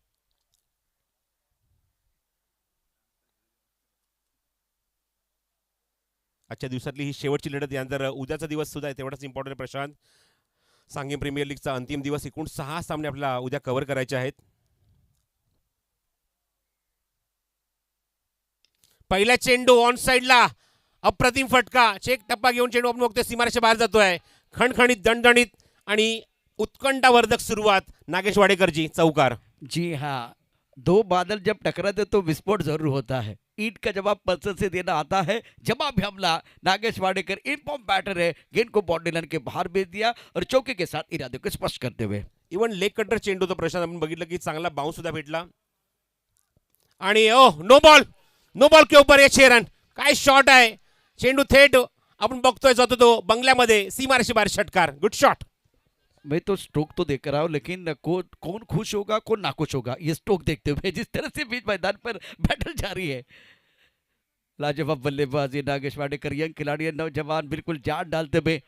आजच्या दिवसातली ही शेवटची लढत. यानंतर उद्याचा दिवस सुद्धा आहे तेवढाच इम्पॉर्टंट प्रशांत. सांघिक प्रीमियर लीगचा अंतिम दिवस. एकूण 6 सामने आपल्याला उद्या कव्हर करायचे आहेत. पहिला चेंडू ऑन साइडला, अप्रतिम फटका. चेक टप्पा घेऊन चेंडू आपण बघतोय सीमारेषे बाहेर जातोय. खणखणीत, दणदणीत आणि उत्कंठावर्धक सुरुवात नागेश वाडेकरजी. चौकार. जी हाँ, 2 बादल जब टकराते तो विस्फोट जरूर होता है. ईंट का जवाब पत्थर से देना आता है. जवाब हमला. नागेश वाडेकर इनफॉर्म बैटर है. गेंद को बाउंड्री लाइन के बाहर भेज दिया और चौके के साथ इरादे को स्पष्ट करते हुए. इवन लेग कटर चेंडू तो प्रशांत आपण बघितलं की चांगला बाउंस सुद्धा भेटला. आणि नो बॉल के ऊपर 6 रन. काय शॉट आहे. चेंडू थेट आपण बघतोय जातो तो बंगल्यामध्ये. सीमारेषे बाहेर षटकार. Good shot. मैं तो स्ट्रोक तो देख रहा हूँ, लेकिन कौन खुश होगा कौन नाखुश होगा ये स्ट्रोक देखते हुए, जिस तरह से बीच मैदान पर बैटल जारी है. लाजवाब बल्लेबाजी नागेश वाडेकर. यंग खिलाड़ी है, नौजवान, बिल्कुल जान डालते हुए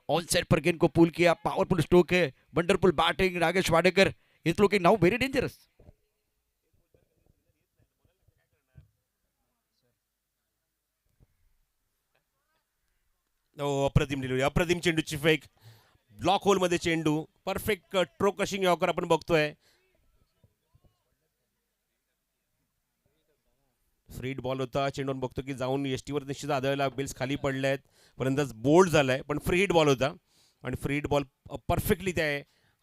ऑन साइड पर गेंद को पुल किया. पावरफुल स्ट्रोक है, wonderful batting Nagesh Wadekar. Is looking now very dangerous. अप्रतिम डिलिव्हरी, अप्रतिम चेंडूची फेक. ब्लॉक होलमध्ये चेंडू. परफेक्ट ट्रो क्रशिंग यॉर्कर आपण बघतोय. फ्रीड बॉल होता. चेंडून बघतो की जाऊन एसटीवर निश्चित आदळला. बेल्स खाली पडले आहेत. फलंदाज बोल्ड झालाय, पण फ्री हिट बॉल होता. आणि फ्री हिट बॉल परफेक्टली त्या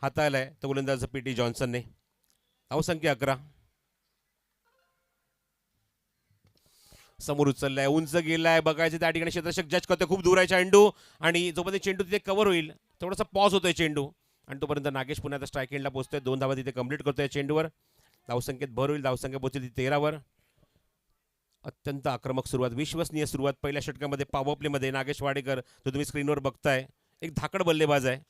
हाताळलाय तो गोलंदाज PT जॉन्सनने. धावसंख्या 11. समोर उचललाय, उंच गेलाय. बघायचं त्या ठिकाणी क्षेत्ररक्षक जज करतोय. खूप दूर आहे चेंडू. आणि जोपर्यंत चेंडू तिथे कव्हर होईल थोडासा पॉज होतोय चेंडू. आणि तोपर्यंत नागेश पुन्हा स्ट्राईक एंडला पोहोचतोय. 2 धावा तिथे कंप्लीट करतोय चेंडूवर. धावसंख्येत भर होईल. धावसंख्या पोहोचली 13वर. अत्यंत आक्रमक सुरुवात, विश्वसनीय सुरुवात पहिल्या षटकामध्ये पॉवर प्लेमध्ये. नागेश वाडेकर जो तुम्ही स्क्रीनवर बघताय, एक धाकड बल्लेबाज आहे.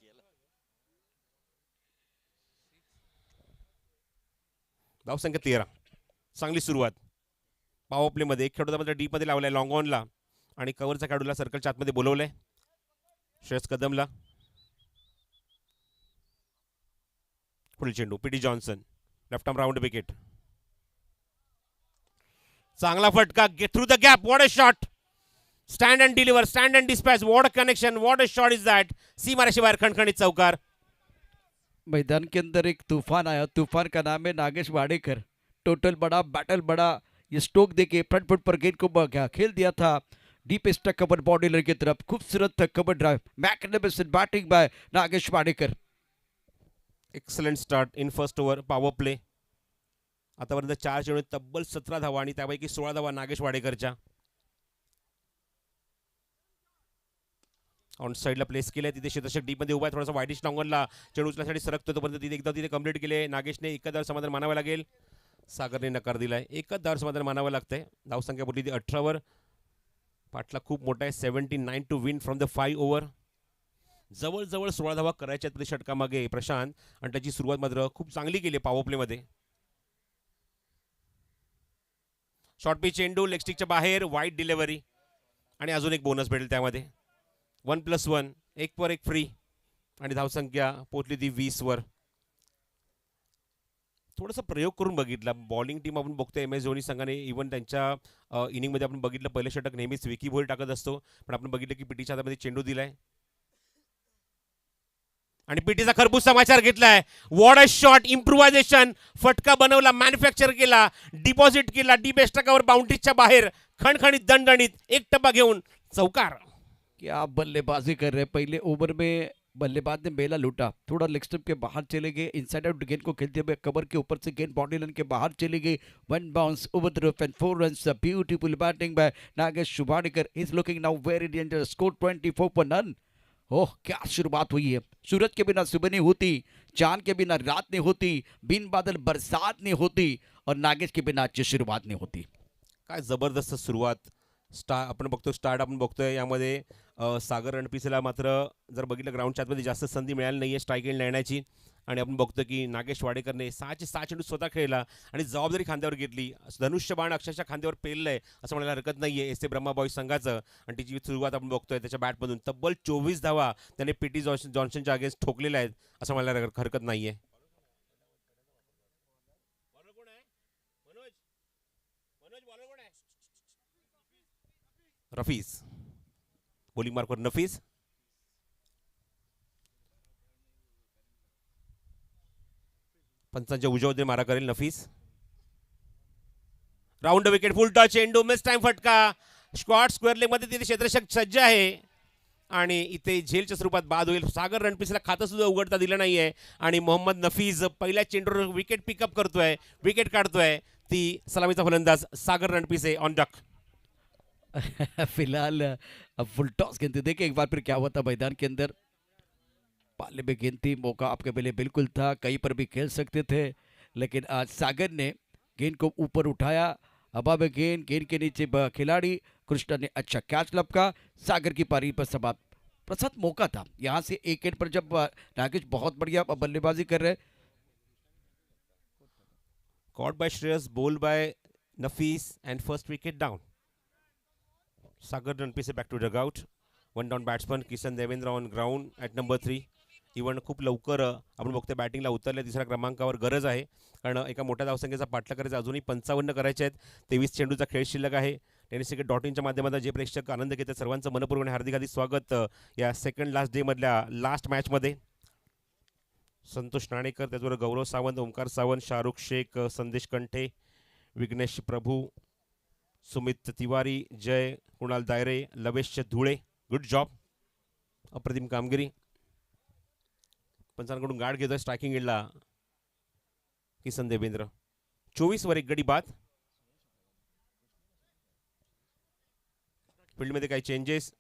धावसंख्या 13. चांगली सुरुवात पॉवर प्लेमध्ये. एक खेळाडू मात्र डीपमध्ये लावलाय लॉंग ऑनला आणि कव्हरचा खेळाडूला सर्कलच्या आतमध्ये बोलवलंय, श्रेयस कदमला. पुढील चेंडू PT Johnson, left arm round wicket. चांगला फटका, get through the gap. What a shot. Stand and deliver, stand and dispatch. What a connection, what a shot is that. सीमारेषे बाहेर खणखणीत चौकार. मैदान के अंदर एक तूफान आया, तूफान का नाम है नागेश वाडेकर. टोटल बड़ा, बैटल बड़ा, ये स्ट्रोक देके फ्रंट फुट पर गेंद को खेल दिया था डीप स्टक कवर बॉर्डर की तरफ. खूबसूरत cover drive, magnificent batting bye Nagesh Wadekar. Excellent start in first over power play. आतापर्यंत 4 चेंडू, तब्बल 17 धावा आणि त्यापैकी 16 धावा नागेश वाडेकरच्या. ऑन साईडला प्लेस केलंय, तिथे क्षेत्ररक्षक डीपमध्ये उभा आहे. थोडासा वाईडिश लॉंगॉनला चेंडू उचलण्यासाठी सरकतो, तोपर्यंत तिथे एकदा तिथे कंप्लीट केले. नागेशने एकच समाधान मानावं लागेल, सागरने नकार दिलाय. एकच धार समाधान मानावं लागतंय. धावसंख्या बोलली ती 18वर. पाठला खूप मोठा आहे, 79 to win from the 5 over. जवळजवळ 16 धावा करायच्या आहेत षटकामागे प्रशांत, आणि त्याची सुरुवात मात्र खूप चांगली केली पॉवर प्लेमध्ये. शॉर्ट पिच चेंडू लेगस्टिकच्या बाहेर, वाईड डिलिव्हरी आणि अजून एक बोनस भेटेल त्यामध्ये. 1+1, एक पर एक फ्री, आणि धावसंख्या पोचली ती 20वर. थोडासा प्रयोग करून बघितला. बॉलिंग टीम आपण बघतोय MS धोनी संघाने, इव्हन त्यांच्या इनिंगमध्ये आपण बघितलं पहिलं षटक नेहमीच विकी भोई टाकत असतो, पण आपण बघितलं की पीटीच्या हातामध्ये चेंडू दिलाय आणि पीटीचा खरबूज समाचार घेतलाय. What a shot, improvisation. फटका बनवला, मॅन्युफॅक्चर केला, डिपॉझिट केला डीप स्टकावर बाउंड्रीच्या बाहेर. खणखणीत दणदणीत एक टप्पा घेऊन चौकार. क्या बल्लेबाजी कर रहे हैं. पहले ओवर में बल्लेबाज ने बेला लूटा, थोड़ा लेग स्टंप के बाहर चले गए, इनसाइड आउट गेंद को खेलते हुए कवर के ऊपर से गेंद बॉडी लाइन के बाहर चली गई. 1 bounce over the rough and 4 runs. Beautiful batting bye Nagesh Wadekar. Is looking now very dangerous. Score 24 पर नन. ओह, क्या शुरुआत हुई है. सूरज के बिना सुबह नहीं होती, चांद के बिना रात नहीं होती, बिन बादल बरसात नहीं होती, और नागेश के बिना अच्छी शुरुआत नहीं होती. काय जबरदस्त सुरुवात. आपण बघतो स्टार्ट आपण बघतोय यामध्ये. सागर रणपिसेला मात्र जर बघितलं ग्राउंडच्या आतमध्ये जास्त संधी मिळाली नाहीये स्ट्राईक एंड येण्याची, आणि आपण बघतो की नागेश वाडेकरने 6चे 6 चेंडू स्वतः खेळला आणि जबाबदारी खांद्यावर घेतली. धनुष्यबाण अक्षरशः खांद्यावर पेललंय असं म्हणायला हरकत नाहीये एस ए ब्रह्मा बॉईज संघाचं. आणि तिची सुरुवात आपण बघतोय त्याच्या बॅटमधून. तब्बल 24 धावा त्याने पीटी जॉन्सनच्या अगेन्स्ट ठोकलेल्या आहेत असं म्हणायला हरकत नाहीये. रफीज बॉलिंग मार्कवर नफीस. पंचांच्या उजवते मारा करेल नफीस. राऊंड विकेट, फुल टॉस चेंडू, मिस टाइम फटका. स्क्वॉट स्क्वेअर लेग मध्ये तिथे क्षेत्ररक्षक सज्ज आहे आणि इथे झेलच्या स्वरूपात बाद होईल. सागर रणपिसेला खातं सुद्धा उघडता दिलं नाहीये आणि मोहम्मद नफीज पहिल्या चेंडूवर विकेट पिकअप करतोय, विकेट काढतोय. ती सलामीचा फलंदाज सागर रणपिसे ऑन डक. फिलहाल अब फुल टॉस गेंद. देखिए एक बार फिर क्या हुआ था मैदान के अंदर. पाले में गेंद थी, मौका आपके पहले बिल्कुल था, कहीं पर भी खेल सकते थे, लेकिन आज सागर ने गेंद को ऊपर उठाया. हवा में गेंद, गेंद के नीचे खिलाड़ी कृष्णा ने अच्छा कैच लपका. सागर की पारी पर समाप्त. प्रसाद मौका था यहाँ से एक एंड पर जब नागेश बहुत बढ़िया बल्लेबाजी कर रहे. Caught by Shreyas, bowled by Nafees and first wicket down. Sagar Ranpise back to dugout. 1 down batsman Kisan Devendra on ground at number 3. Even खूप लवकर आपण बघतोय बॅटिंगला उतरले. तिसऱ्या क्रमांकावर गरज आहे, कारण एका मोठ्या धावसंख्येचा पाठलाग करायचा. अजूनही 55 करायचे आहेत. 23 चेंडूचा खेळ शिल्लक आहे. टेनिस क्रिकेट .inच्या माध्यमातून जे प्रेक्षक आनंद घेतात सर्वांचं मनपूर्वक हार्दिक हार्दिक स्वागत या सेकंड लास्ट डे मधल्या लास्ट मॅचमध्ये. संतोष नाणेकर, त्याचबरोबर गौरव सावंत, ओमकार सावंत, शाहरुख शेख, संदेश कंठे, विघ्नेश प्रभू, सुमित तिवारी, जय, कुणाल दायरे, लवेश धुळे. गुड जॉब, अप्रतिम कामगिरी. पंचांकडून गाठ घेतोय स्ट्रायकिंग एंडला किसन देवेंद्र. 24 वर एक गडी बाद. फील्डमध्ये काही चेंजेस.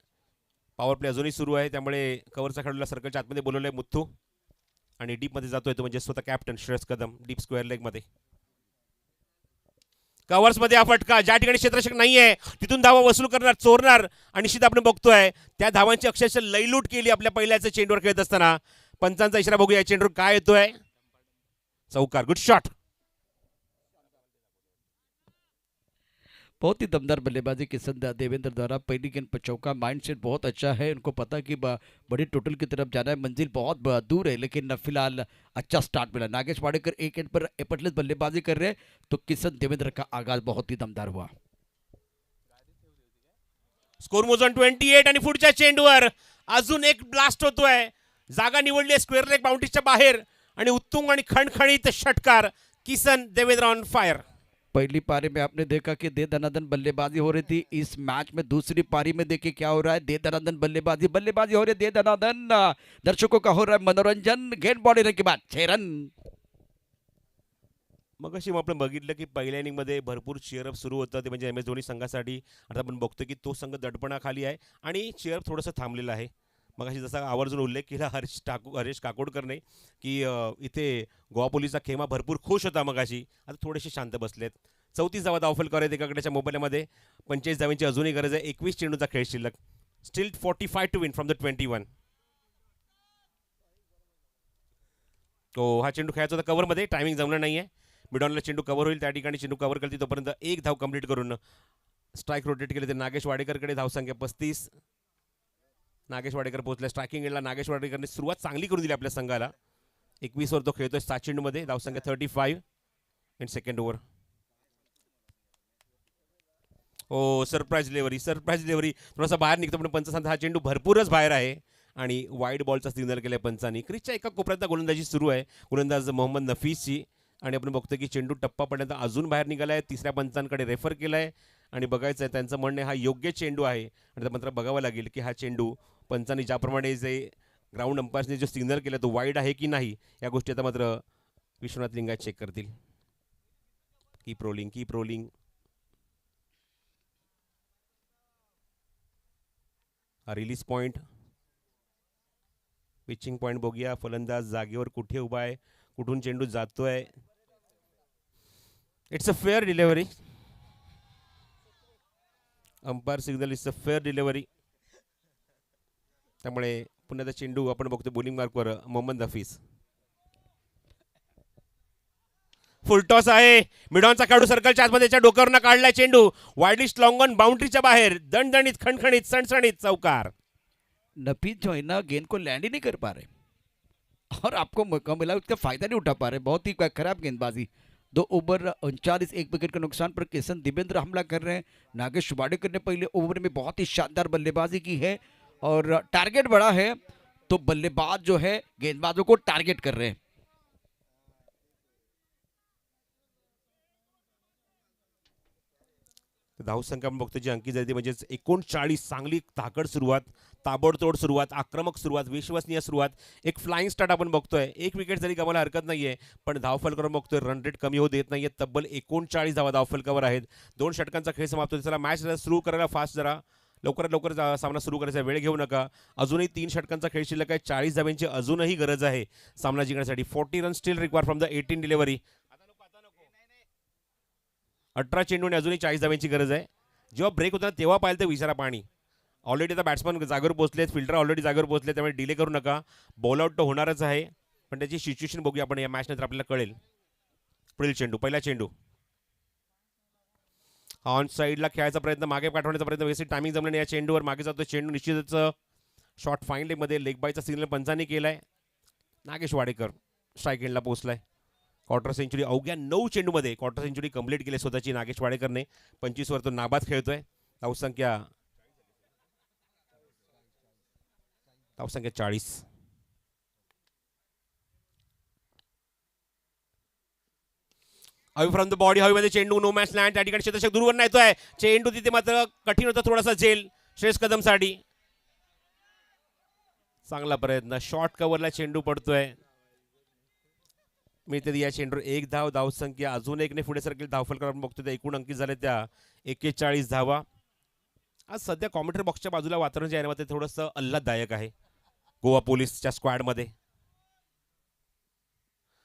पॉवर प्ले अजूनही सुरू आहे, त्यामुळे कव्हरचा खेळाडूला सर्कलच्या आतमध्ये बोलवलंय मुथ्थू, आणि डीपमध्ये जातोय तो म्हणजे स्वतः कॅप्टन श्रेयस कदम डीप स्क्वेअर लेगमध्ये. कव्हर्समध्ये हा फटका, ज्या ठिकाणी क्षेत्ररक्षक नाहीये तिथून धावा वसूल करणार, चोरणार आणि निश्चित आपण बघतोय त्या धावांची अक्षरशः लयलूट केली आपल्या पहिल्याच चेंडूवर खेळत असताना. पंचांचा इशारा बघूया चेंडूवर काय येतोय. चौकार, गुड शॉट. बहुत ही दमदार बल्लेबाजी किशन देवेंद्र द्वारा, पहली गेंद पर चौका, माइंडसेट बहुत अच्छा है, उनको पता कि बड़ी टोटल की तरफ जाना है, मंजिल बहुत दूर है, लेकिन फिलहाल अच्छा स्टार्ट मिला. नागेश वाडेकर एक गेंद पर एफर्टलेस बल्लेबाजी कर रहे हैं, तो किशन देवेंद्र का आगाज बहुत ही दमदार हुआ. स्कोर मोजून 28 आणि पुढच्या चेंडूवर अजून एक ब्लास्ट होतोय. जागा निवडली स्क्वेअर लेग बाउंड्रीच्या बाहेर आणि उत्तुंग आणि खणखणीत षटकार. Kishan Devendra on fire. पहली पारी में आपने देखा कि दे दनादन बल्लेबाजी हो रही थी. इस मैच में दूसरी पारी में देखिए क्या हो रहा है. दे दनादन बल्लेबाजी हो रही है. दे दनादन दर्शकों का हो रहा है मनोरंजन. गेंद बॉडी रन के बाद 6 रन. मग अशी आपण बघितलं की पहिल्या इनिंगमध्ये भरपूर चेअरअप सुरू होतं, ते म्हणजे MS धोनी संघासाठी. आता आपण बघतो की तो संघ दडपणाखाली आहे आणि चेअरअप थोडंसं थांबलेलं आहे. मग अशी जसा आवर्जून उल्लेख केला हरेश काकोडकरने की इथे गोवा पोलिसचा खेमा भरपूर खुश होता मगाशी, आता थोडेसे शांत बसलेत. 34 धावा धावफल करायत एकाकडेच्या मोबाईलमध्ये. 45 धावांची अजूनही गरज आहे. 21 चेंडूचा खेळ शिल्लक. Still 45 to win from the 21. तो हा चेंडू खेळायचा होता कव्हरमध्ये, टायमिंग जमलं नाहीये. मिडॉनला चेंडू कव्हर होईल, त्या ठिकाणी चेंडू कव्हर करतील तोपर्यंत एक धाव कंप्लीट करून स्ट्राईक रोटेट केले. ते नागेश वाडेकरकडे धावसंख्या 35. नागेश वाडेकर पोहोचले स्ट्रायकिंग एंडला. नागेश वाडेकरने सुरुवात चांगली करून दिली आपल्या संघाला. 21 वर तो खेळतोय 7 चेंडूमध्ये, धावसंख्या 35 in second over. Oh surprise delivery थोडासा बाहेर निघतो, पण पंच सांगतात हा चेंडू भरपूरच बाहेर आहे आणि वाईड बॉलचा सिग्नल केलाय पंचांनी. क्रिजच्या एका कोपऱ्यात गोलंदाजी सुरू आहे, गोलंदाज मोहम्मद नफीसची. आणि आपण बघतो की चेंडू टप्पा पडण्यात अजून बाहेर निघालाय. तिसऱ्या पंचांकडे रेफर केलाय आणि बघायचं आहे त्यांचं म्हणणं हा योग्य चेंडू आहे. आणि मात्र बघावं लागेल की हा चेंडू पंचांनी ज्याप्रमाणे जे ग्राउंड अंपायर्सने जो सिग्नल केला तो वाईड आहे की नाही, या गोष्टी आता मात्र विश्वनाथ लिंगायत चेक करतील. Keep rolling. हा रिलीज पॉइंट, पिचिंग पॉइंट बघूया. फलंदाज जागेवर कुठे उभा आहे, कुठून चेंडू जातोय. It's a fair delivery. Umpire signal it's a fair delivery. त्यामुळे पुन्हा चेंडू आपण बघतो बॉलिंग मार्कवर मोहम्मद हफीज. फुलटॉस आहे. मिडॉनचा खेळाडू सर्कलच्या आतमध्ये डोक्यावरनं काढलाय चेंडू. वाईडलिस्ट लॉंग ऑन बाउंड्रीच्या बाहेर. दणदणीत खणखणीत सणसणीत चौकार. नफीस जो है ना गेंद को लैंड ही नहीं कर पा रहे और आपको मौका मिला उसका फायदा नहीं उठा पा रहे. बहुत ही खराब गेंदबाजी. 2 ओवर 39 1 विकेट के नुकसान पर किशन देवेंद्र हमला कर रहे हैं. नागेश वाडेकर ने पहले ओवर में बहुत ही शानदार बल्लेबाजी की है और टारगेट बड़ा है, तो बल्लेबाज जो है गेंदबाजों को टारगेट कर रहे हैं. धावसंख्या आपण बघतो जी अंकित झाली म्हणजे 39. चांगली ताकद सुरुवात, ताबडतोड सुरुवात, आक्रमक सुरुवात, विश्वसनीय सुरुवात. एक फ्लाइंग स्टार्ट आपण बघतोय. एक विकेट जरी गमायला हरकत नाहीये, पण धावफल करून बघतोय रन रेट कमी होऊ देत नाहीये. तब्बल 39 धावा धावफलकावर आहेत. 2 षटकांचा खेळ समाप्त होतो. चला मॅच सुरू करायला फास्ट, जरा लवकरात लवकर सामना सुरू करायचा. वेळ घेऊ नका. अजूनही 3 षटकांचा खेळ शिल्लक आहे. 40 धाव्यांची अजूनही गरज आहे सामना जिंकण्यासाठी. 40 run steel require from the 18 delivery. 18 चेंडूने अजूनही 40 धाव्यांची गरज आहे. जेव्हा ब्रेक होता तेव्हा पाहिलं तर विचारा पाणी. ऑलरेडी आता बॅट्समन जागेवर पोहोचलेत, फिल्डर ऑलरेडी जागेवर पोहोचले, त्यामुळे डिले करू नका. बॉल आउट तर होणारच आहे, पण त्याची सिच्युएशन बघूया आपण या मॅच नंतर आपल्याला कळेल. पुढील चेंडू, पहिला चेंडू ऑन साईडला खेळायचा प्रयत्न, मागे पाठवण्याचा प्रयत्न, व्यवस्थित टायमिंग जमलं नाही. या चेंडूवर मागे जातो चेंडू. निश्चितच शॉर्ट फाईन लेगमध्ये लेग बायचा सिग्नल पंचांनी केलाय. नागेश वाडेकर स्ट्राईक एंडला पोहोचलाय. क्वार्टर सेंचुरी अवघ्या 9 चेंडूमध्ये क्वार्टर सेंचुरी कंप्लीट केली स्वतःची नागेश वाडेकरने. 25 वर तो नाबाद खेळतोय. धावसंख्या 40. हवी फ्रॉम द बॉडी, हवीमध्ये चेंडू, नो मॅच लँड. त्या ठिकाणी क्षेत्ररक्षक दूरवर येतोय. चेंडू तिथे मात्र कठीण होता थोडासा झेल श्रेयस कदमसाठी. चांगला प्रयत्न, शॉर्ट कव्हरला चेंडू पडतोय. मी तरी या चेंडूवर 1 धाव. धावसंख्या अजून एकने पुढे सरकेल. धावफल करून बघतो त्या एकूण अंकित झाले त्या 41 धावा. आज सध्या कॉमेंट्री बॉक्सच्या बाजूला वातावरण जे आहे ना ते थोडंसं आल्हाददायक आहे गोवा पोलिसच्या स्क्वॅडमध्ये.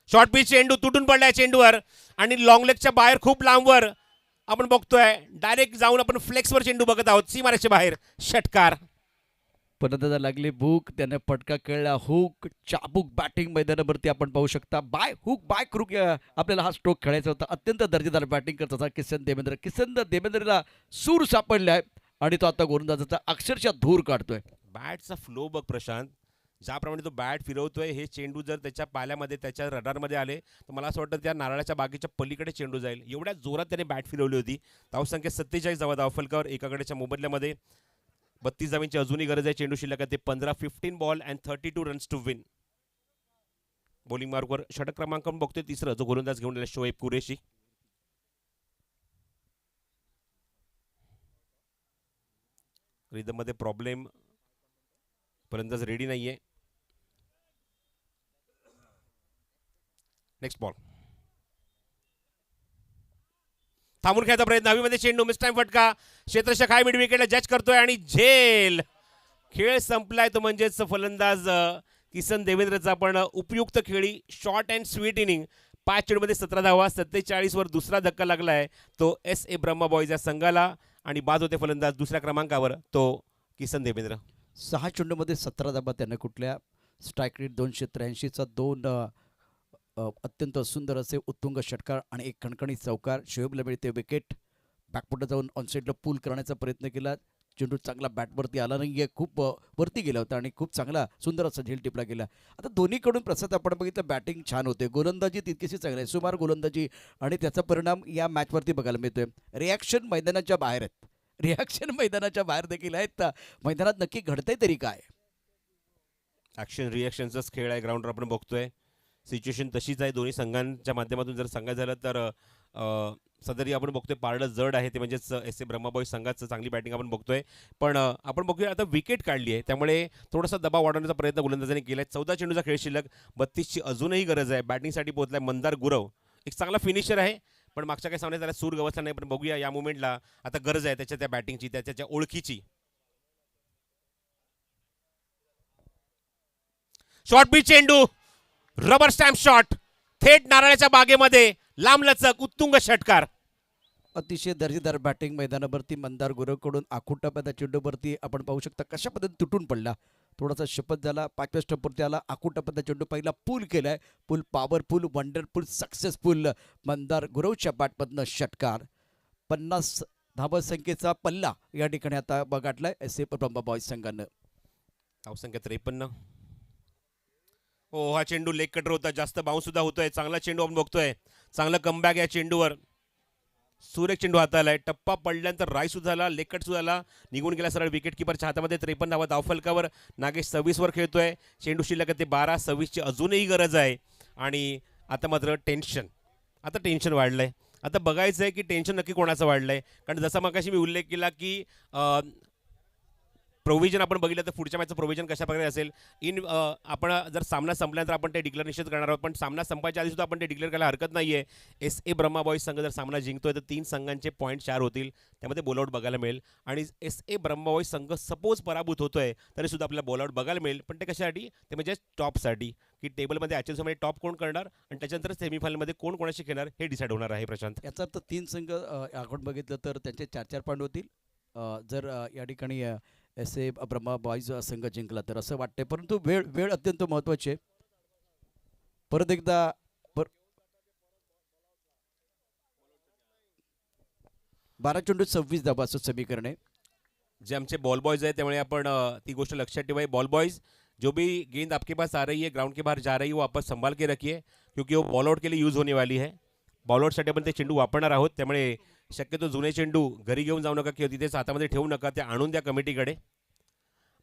शॉर्ट पिच चेंडू तुटून पडलाय चेंडूवर आणि लॉंग लेगच्या बाहेर खूप लांबवर आपण बघतोय डायरेक्ट जाऊन आपण फ्लेक्सवर चेंडू बघत आहोत सीमारेषे बाहेर. षटकार. परत लागली भूक, त्याने फटका खेळला, हुक चाबूक बॅटिंग मैदानावरती आपण पाहू शकता. बाय हुक बाय क्रुक आपल्याला हा स्ट्रोक खेळायचा होता. अत्यंत दर्जेदार बॅटिंग करत होता किसन देवेंद्रला सूर सापडलाय आणि तो आता गोलंदाजाचा अक्षरशः धूर काढतोय. बॅटचा फ्लो बघ प्रशांत, ज्याप्रमाणे तो बॅट फिरवतोय, हे चेंडू जर त्याच्या पाल्यामध्ये त्याच्या रडारमध्ये आले तर मला असं वाटतं त्या नारळाच्या बागेच्या पलीकडे चेंडू जाईल. एवढ्या जोरात त्याने बॅट फिरवली होती. धावसंख्या 47 धावा धावफलकावर. एकाकडेच्या मोबदल्यामध्ये 32 धावांची अजूनही गरज आहे. चेंडू शिल्लक आहे ते 15 ball and 32 runs to win. Bowling मार्कवर षटक क्रमांक बघतोय तिसरं, जो गोलंदाज घेऊन आला शोएब कुरेशी. रिदम मध्ये प्रॉब्लेम, फलंदाज रेडी नाहीये. Next ball. थांबून खेळायचा प्रयत्न, हवीमध्ये चेंडू, मिस टाइम फटका. क्षेत्ररक्षक हाय मिड विकेटला जज करतोय आणि झेल. खेळ संपलाय. तो म्हणजेच फलंदाज किसन देवेंद्रचा पण उपयुक्त खेळी, शॉर्ट अँड स्वीट इनिंग. 5 चेंडूमध्ये 17 धावा. 47 वर दुसरा धक्का लागलाय तो SA ब्रह्मा बॉयज या संघाला आणि बाद होते फलंदाज दुसऱ्या क्रमांकावर तो किसन देवेंद्र. 6 चेंडूमध्ये 17 धाबा त्याने कुठल्या. स्ट्राईक रेट 283चा 2 अत्यंत सुंदर असे उत्तुंग षटकार आणि एक कणकणी चौकार. शोएबला मिळते विकेट. बॅकफुटला जाऊन ऑनसाईडला पूल करण्याचा प्रयत्न केला. चेंडू चांगला बॅटवरती आला नाही आहे, खूप वरती गेला होता आणि खूप चांगला सुंदर असा झेल टिपला गेला. आता दोन्हीकडून प्रसाद आपण बघितलं, बॅटिंग छान होते, गोलंदाजी तितकीशी चांगली आहे, सुमार गोलंदाजी आणि त्याचा परिणाम या मॅचवरती बघायला मिळतोय. रिॲक्शन मैदानाच्या बाहेर आहेत, रिॲक्शन मैदानाच्या बाहेर देखील आहेत. मैदानात नक्की घडतंय तरी काय? ॲक्शन रिॲक्शनचाच खेळ आहे ग्राउंडवर आपण बघतोय. सिच्युएशन तशीच आहे दोन्ही संघांच्या माध्यमातून जर सांगायचं झालं तर सदरी आपण बघतोय पारडं जड आहे, ते म्हणजेच SA ब्रह्मा बॉयज संघाचं चांगली बॅटिंग आपण बघतोय. पण आपण बघूया आता विकेट काढली आहे, त्यामुळे थोडासा दबाव वाढवण्याचा प्रयत्न गोलंदाजाने केला आहे. 14 चेंडूचा खेळ शिल्लक, 32ची अजूनही गरज आहे. बॅटिंगसाठी पोहोचलाय मंदार गुरव, एक चांगला फिनिशर आहे, पण मागच्या काही सामन्यात त्याला सूर गवसला नाही. पण बघूया या मुवमेंटला आता गरज आहे त्याच्या त्या बॅटिंगची, त्याच्या ओळखीची. शॉर्ट पिच चेंडू, रबर स्टॅम्प शॉट, थेट नारळाच्या बागेमध्ये, लांबलचक उत्तुंग षटकार. अतिशय दर्जेदार बॅटिंग मैदानावरती मंदार गुरवकडून. आखुटाप्या चेंडूवरती आपण पाहू शकता कशा पद्धतीने तुटून पडला. थोडासा शपथ झाला, 5व्या स्टंपवरती आला. आखुटाप्या चेंडू पहिला पूल केलाय, pull powerful, wonderful, successful. Mandar गुरवच्या बॅटमधनं षटकार. 50 धावसंख्येचा पल्ला या ठिकाणी आता गाठलाय SA ब्रह्मा बॉयज संघानं. धावसंख्या 53. हा चेंडू लेग कटर होता, जास्त बाउन्स सुद्धा होतोय. चांगला चेंडू आपण बघतोय, चांगला कमबॅक या चेंडूवर. सुरेख चेंडू हाताला, टप्पा पडल्यानंतर राय सुद्धा झाला, लेग कट सुद्धा झाला, निघून गेला सरळ विकेट किपरच्या हातामध्ये. 53 धावा धावफलकावर. नागेश 26 वर खेळतोय. चेंडू शिल्लक ते 12. 26ची अजूनही गरज आहे आणि आता मात्र टेन्शन, आता टेन्शन वाढलंय. आता बघायचं आहे की टेन्शन नक्की कोणाचं वाढलंय, कारण जसा मगाशी मी उल्लेख केला की प्रोव्हिजन आपण बघितलं तर पुढच्या मॅचचं प्रोव्हिजन कशा प्रकारे असेल. आपण जर सामना संपल्यानंतर आपण ते डिक्लेअर निश्चित करणार आहोत, पण सामना संपायच्या आधी सुद्धा आपण ते डिक्लेअर करायला हरकत नाही आहे. SA ब्रह्मा बॉयज संघ जर सामना जिंकतोय तर 3 संघांचे पॉईंट 4 होतील, त्यामध्ये बॉलआउट बघायला मिळेल. आणि SA ब्रह्मा बॉयज संघ सपोज पराभूत होतोय तरी सुद्धा आपल्याला बॉलआउट बघायला मिळेल. पण ते कशासाठी? ते म्हणजे टॉपसाठी, की टेबलमध्ये ॲक्च्युअलमध्ये टॉप कोण करणार आणि त्याच्यानंतर सेमीफायनलमध्ये कोण कोणाशी खेळणार हे डिसाईड होणार आहे. प्रशांत, याचा अर्थ 3 संघ आपण बघितलं तर त्यांचे 4-4 पॉईंट होतील जर या ठिकाणी SA ब्रह्मा बॉयज संघ जिंकला तर, असं वाटतंय. परंतु वेळ अत्यंत महत्त्वाची आहे. परत एकदा 12 चेंडू 26 धावा असं समीकरण आहे. जे आमचे बॉल बॉयज आहे त्यामुळे आपण ती गोष्ट लक्षात ठेवाई. बॉल बॉयज, जो भी गेंद आपके पास आ रही है, ग्राउंड के बाहर जा रही है, वो आपस संभाल के रखिए, क्योंकि वो बॉल आउट के लिए यूज होने वाली है. बॉल आउटसाठी आपण ते चेंडू वापरणार आहोत, त्यामुळे शक्यतो जुने चेंडू घरी घेऊन जाऊ नका किंवा तिथेच हातामध्ये ठेवू नका, ते आणून द्या कमिटीकडे.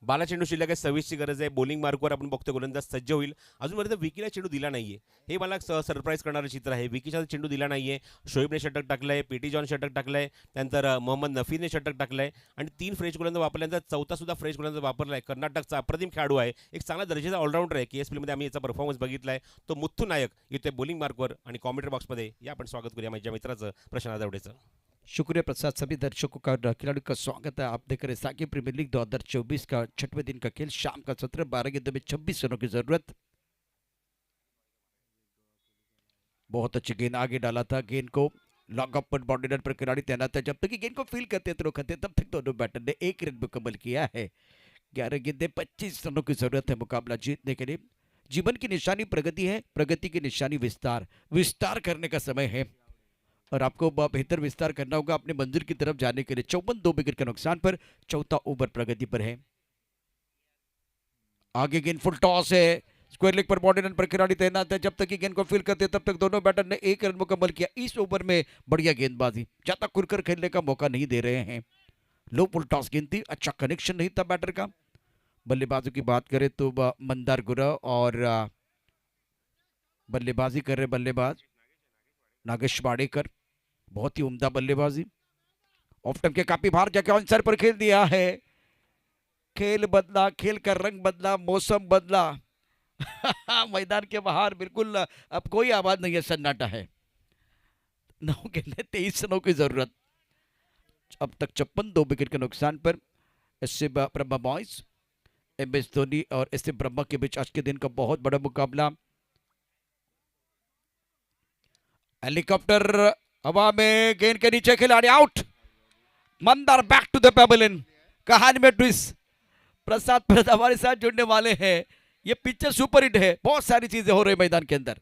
12 चेंडू शिल्लक आहे, 26ची गरज आहे. बॉलिंग मार्कवर आपण बघतो गोलंदाज सज्ज होईल. अजूनपर्यंत विकीला चेंडू दिला नाहीये, हे मला सरप्राईज करणारं चित्र आहे. विकीचा चेंडू दिला नाहीये. शोएबने षटक टाकलंय, PT जॉन षटक टाकलंय, त्यानंतर मोहम्मद नफीने षटक टाकलंय आणि 3 फ्रेश गोलंदाज वापरल्यानंतर चौथा सुद्धा फ्रेश गोलंदाज वापरलाय. कर्नाटकचा अप्रतिम खेळाडू आहे, एक चांगला दर्जाचा ऑलराऊंडर आहे. KSPमध्ये आम्ही याचा परफॉर्मन्स बघितलाय. तो मुथ्थू नायक येतोय बॉलिंग मार्कवर आणि कॉमेंट्री बॉक्समध्ये या आपण स्वागत करूया माझ्या मित्राचं, प्रशांत आदवडेचं. शुक्रिया प्रसाद. सभी दर्शकों का, खिलाड़ियों का स्वागत है. आप देख रहे हैं साकी प्रीमियर लीग 2024 का 6वें दिन का खेल. शाम का सत्र, 12 गेंदों में 26 रनों की जरूरत. बहुत अच्छी गेंद आगे डाला था, गेंद को लॉन्ग ऑफ पर बाउंड्री पर खिलाड़ी तैनात है। जब तक कि गेंद को फील करते रोकते तब तक दोनों बैटर ने 1 रन मुकम्मल किया है। 11 गेंदे 25 रनों की जरूरत है मुकाबला जीतने के लिए। जीवन की निशानी प्रगति है, प्रगति की निशानी विस्तार। विस्तार करने का समय है और आपको बेहतर विस्तार करना होगा अपने मंजिल की तरफ जाने के लिए। 54 2 विकेट के नुकसान पर चौथा ओवर प्रगति पर है। आगे गेंद फुल टॉस है, स्क्वायर लेग पर बॉडी रन पर खिलाड़ी तैनात है। जब तक कि गेंद को फील करते तब तक दोनों बैटर ने 1 रन मुकम्मल किया। इस ओवर में बढ़िया गेंदबाजी, ज्यादा खुलकर खेलने का मौका नहीं दे रहे हैं। लो फुल टॉस गेंद थी, अच्छा कनेक्शन नहीं था बैटर का। बल्लेबाजों की बात करें तो मंदार गुरा और बल्लेबाजी कर रहे बल्लेबाज नागेश वाडेकर, बहुत ही उम्दा बल्लेबाजी। ऑफ टाइम के काफी बाहर जाके आंसर पर खेल दिया है। खेल बदला, खेल का रंग बदला, मौसम बदला। मैदान के बाहर बिल्कुल अब कोई आवाज नहीं है, सन्नाटा है। 9 गेंदे 23 रनों की जरूरत। अब तक 56 2 विकेट के नुकसान पर SC Brahma boys, MS Dhoni और एससी ब्रह्मा के बीच आज के दिन का बहुत बड़ा मुकाबला। हेलीकॉप्टर हवा में, गेंद के नीचे, खिलाड़ी out. Mandar back to the pavilion. कहानी में ट्विस्ट। प्रसाद प्रसाद हमारे साथ जुड़ने वाले हैं। ये पिक्चर सुपर हिट है, बहुत सारी चीजें हो रही मैदान के अंदर।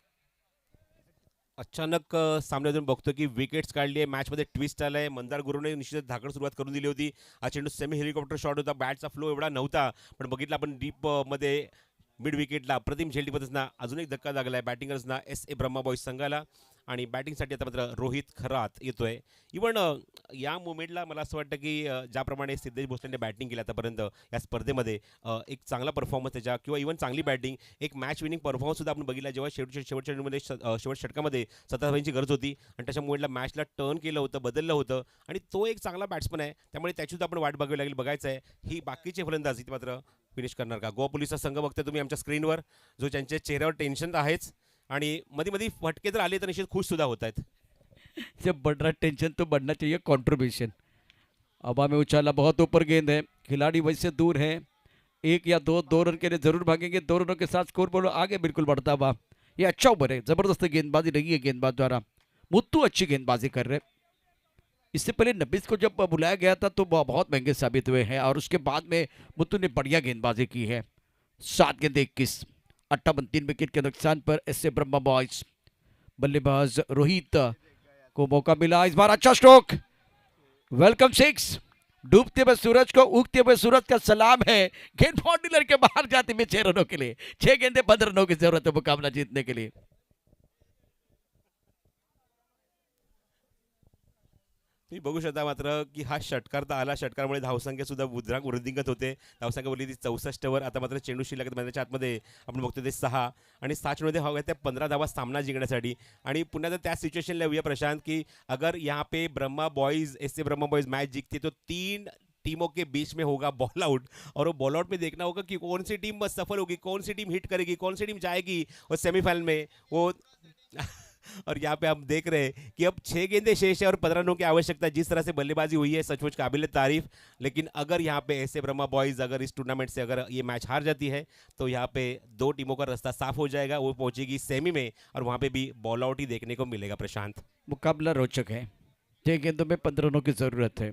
अचानक सामने जाऊन बघतो की विकेट्स काढली आहे, मॅचमध्ये ट्विस्ट आलाय। मंदार गुरुने निश्चितच धाकड सुरुवात करून दिली होती। हा चेंडू सेमी हेलिकॉप्टर शॉट होता, बॅटचा फ्लो एवढा नव्हता, पण बघितलं आपण डीप मध्ये मिड विकेटला अप्रतिम झेल टिपतसना अजून एक धक्का लागलाय बॅटिंगर्सना एस ए ब्रह्मा बॉईज संघाला। आणि बॅटिंगसाठी आता मात्र रोहित खरात येतोय। इवन या मोमेंटला मला असं वाटतं की ज्याप्रमाणे सिद्धेश भोसलेने बॅटिंग केली आतापर्यंत या स्पर्धेमध्ये, एक चांगला परफॉर्मन्स त्याच्या किंवा इवन चांगली बॅटिंग, एक मॅच विनिंग परफॉर्मन्स सुद्धा आपण बघितला जेव्हा शेवटच्या चेंडूमध्ये शेवट षटकामध्ये 17 धावांची गरज होती आणि त्याच्या मोमेंटला मॅचला टर्न केलं होतं, बदललं होतं आणि तो एक चांगला बॅट्समन आहे। त्यामुळे त्याची सुद्धा आपण वाट बघावी लागेल, बघायचं आहे ही बाकीचे फलंदाज इथे मात्र फिनिश करणार का। गोवा पोलिसचा संघ बघताय तुम्ही आमच्या स्क्रीनवर, जो त्यांच्या चेहऱ्यावर टेन्शन आहेच आणि मध्ये मध्ये फटके जर आले तर निश्चित खुश सुद्धा होत आहेत। जब बढ़ रहा टेंशन तो बढ़ना चाहिए कंट्रीब्यूशन। हवा में उछाला, बहुत ऊपर गेंद है, खिलाड़ी वैसे दूर है। 1 या 2 रन के लिए जरूर भागेंगे। 2 रनों के साथ स्कोर बोर्ड आगे बिल्कुल बढ़ता हुआ। ये अच्छा ओवर है, जबरदस्त गेंदबाजी रही है गेंदबाज द्वारा। मुत्तू अच्छी गेंदबाजी कर रहे। इससे पहले नबीस को जब बुलाया गया था तो बहुत महंगे साबित हुए हैं और उसके बाद में मुत्तू ने बढ़िया गेंदबाजी की है। 7 गेंद 21, 58 3 विकेट के नुकसान पर एसए ब्रह्मा बॉयज। बल्लेबाज रोहित को मौका मिला, इस बार अच्छा स्ट्रोक। वेलकम 6। डूबते हुए सूरज को उगते हुए सूरज का सलाम है। गेंद बाउंड्री के बाहर जाते हुए 6 रनों के लिए। 6 गेंदे 15 रनों की जरूरत है मुकाबला जीतने के लिए। तुम्ही बघू शकता मात्र की हा षटकार तर आला, षटकारामुळे धावसंख्या सुद्धा वृद्धिंगत होते। धावसंख्या बोलली ती 64वर, आता मात्र चेंडू शिल्लक मैदानाच्या आतमध्ये आपण बघतो ते 6 आणि 6 चेंडूमध्ये हव्या त्या 15 धावा सामना जिंकण्यासाठी। आणि पुन्हा त्या सिच्युएशनला येऊया प्रशांत की अगर यहाँ पे ब्रह्मा बॉयज एसए ब्रह्मा बॉयज मैच जीतती तो 3 टीमों के बीच में होगा बॉल आउट, और वो बॉल आउट में देखना होगा कि कौन सी टीम सफल होगी, कौन सी टीम हिट करेगी, कौन सी टीम जाएगी और सेमीफाइनल में वो और यहाँ पे हम देख रहे हैं कि अब 6 गेंदे शेष है और 15 रनों की आवश्यकता। जिस तरह से बल्लेबाजी हुई है सचमुच काबिल तारीफ। लेकिन अगर यहाँ पे ऐसे ब्रह्मा बॉयज अगर इस टूर्नामेंट से अगर ये मैच हार जाती है तो यहाँ पे 2 टीमों का रास्ता साफ हो जाएगा, वो पहुंचेगी सेमी में और वहाँ पे भी बॉल आउट ही देखने को मिलेगा। प्रशांत, मुकाबला रोचक है। 6 गेंदों में 15 रनों की जरूरत है।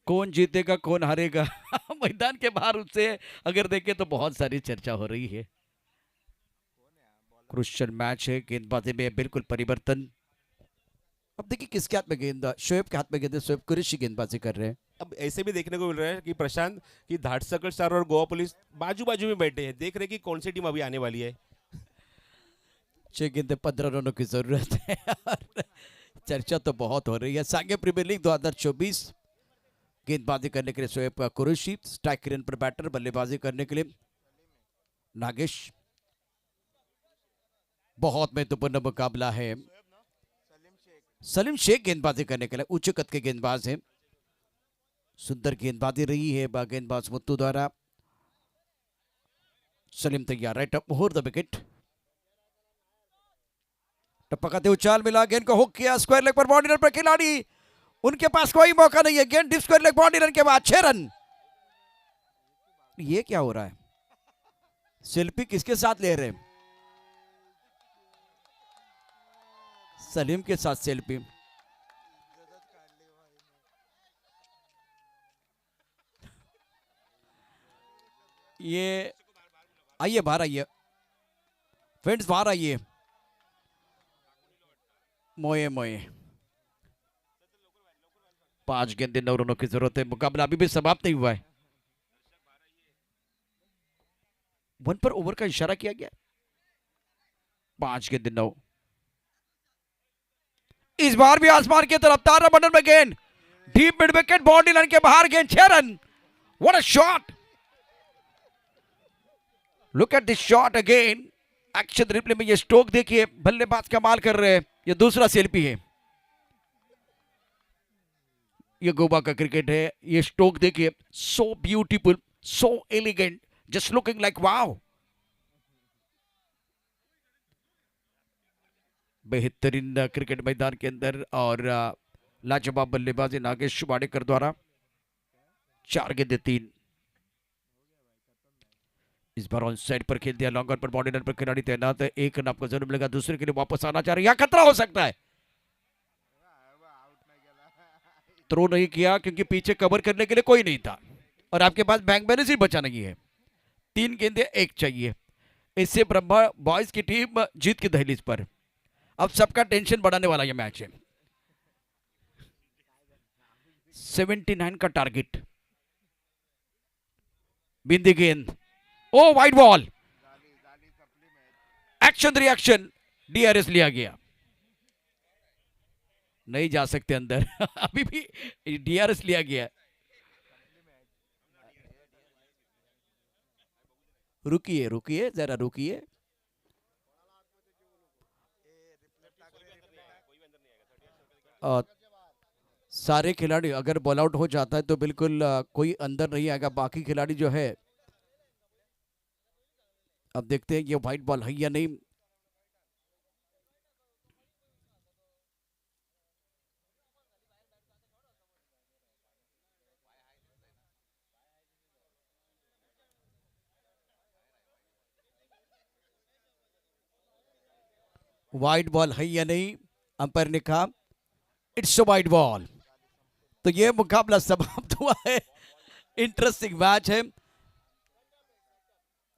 कौन जीतेगा कौन हारेगा मैदान के बाहर उससे अगर देखें तो बहुत सारी चर्चा हो रही है। क्रुशियल मैच है, गेंदबाजी में बिल्कुल परिवर्तन। अब देखिए किसके हाथ में गेंद, शोएब के हाथ में गेंद है। शोएब कुरैशी गेंदबाजी कर रहे हैं। अब ऐसे भी देखने को मिल रहा है कि प्रशांत की धाटसकर स्टार और गोवा पुलिस बाजू बाजू में बैठे हैं, देख रहे हैं कि कौन सी टीम अभी आने वाली है। 6 गेंदे 15 रनों की जरूरत है और चर्चा तो बहुत हो रही है। सांगे प्रीमियर लीग 2024 गेंदबाजी करने के लिए शोएब कुरैशी, स्ट्राइक रेन पर बैटर, बल्लेबाजी करने के लिए नागेश। बहुत महत्वपूर्ण मुकाबला है। सलीम शेख गेंदबाजी करने के लिए उच्च कद के गेंदबाज हैं। सुंदर गेंदबाजी रही है गेंदबाज मुत्तू द्वारा। सलीम तैयार, राइट अप मोहर द विकेट। टपकाते उछाल मिला, गेंद को हुक किया, स्क्वायर लेग पर बाउंड्री पर खिलाड़ी, उनके पास कोई मौका नहीं है। गेंद deep square leg boundary run के बाद 6 रन। ये क्या हो रहा है? सेल्फी किसके साथ ले रहे हैं? सलीम के साथ सेल्फी। ये आइए बाहर आइए फ्रेंड्स, बाहर आइए। मोए मोए 5 गेंदें 9 रनों की जरूरत है। मुकाबला अभी भी समाप्त नहीं हुआ है। 1 पर ओवर का इशारा किया गया। 5 गेंदें 9। इस बार भी आसमान की तरफ तारा मंडल में गेंद deep mid wicket boundary line के बाहर गेंद 6 run. What a shot, look at this shot again. Action replay में ये स्ट्रोक देखिए, बल्लेबाज कमाल कर रहे हैं। ये दूसरा सेल्फी है। ये गोवा का क्रिकेट है। ये स्ट्रोक देखिए, so beautiful, so elegant, just looking like wow. बेहतरीन क्रिकेट मैदान के अंदर और लाजवाब बल्लेबाजी नागेश वाडेकर द्वारा। 4 गेंदें 3। इस बार ऑन साइड पर खेल दिया, लॉन्ग ऑन पर बाउंड्री लाइन पर खिलाड़ी तैनात है। 1 रन आपको जरूर मिलेगा, दूसरे के लिए वापस आना चाह रहे हैं, यहां खतरा हो सकता है। थ्रो नहीं किया क्योंकि पीछे कवर करने के लिए कोई नहीं था और आपके पास बैंक बैलेंस ही बचा नहीं है। 3 गेंदें 1 चाहिए। इससे ब्रह्मा बॉयज की टीम जीत की दहलीज पर। अब सबका टेंशन बढ़ाने वाला यह मैच है। 79 का टारगेट। बिंदी गेंद, oh wide ball, action reaction, DRS लिया गया। नहीं जा सकते अंदर अभी भी डीआरएस लिया गया। रुकिए रुकिए जरा रुकिए। सारे खिलाड़ी अगर बॉल आउट हो जाता है तो बिल्कुल कोई अंदर नहीं आएगा। बाकी खिलाड़ी जो है, अब देखते हैं ये व्हाइट बॉल है या नहीं। व्हाइट बॉल है या नहीं, अंपायर ने कहा इट्स अ व्हाइट बॉल। तो ये मुकाबला समाप्त हुआ है। इंटरेस्टिंग मैच है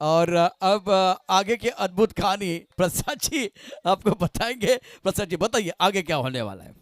और अब आगे की अद्भुत कहानी प्रसाद जी आपको बताएंगे। प्रसाद जी बताइए आगे क्या होने वाला है।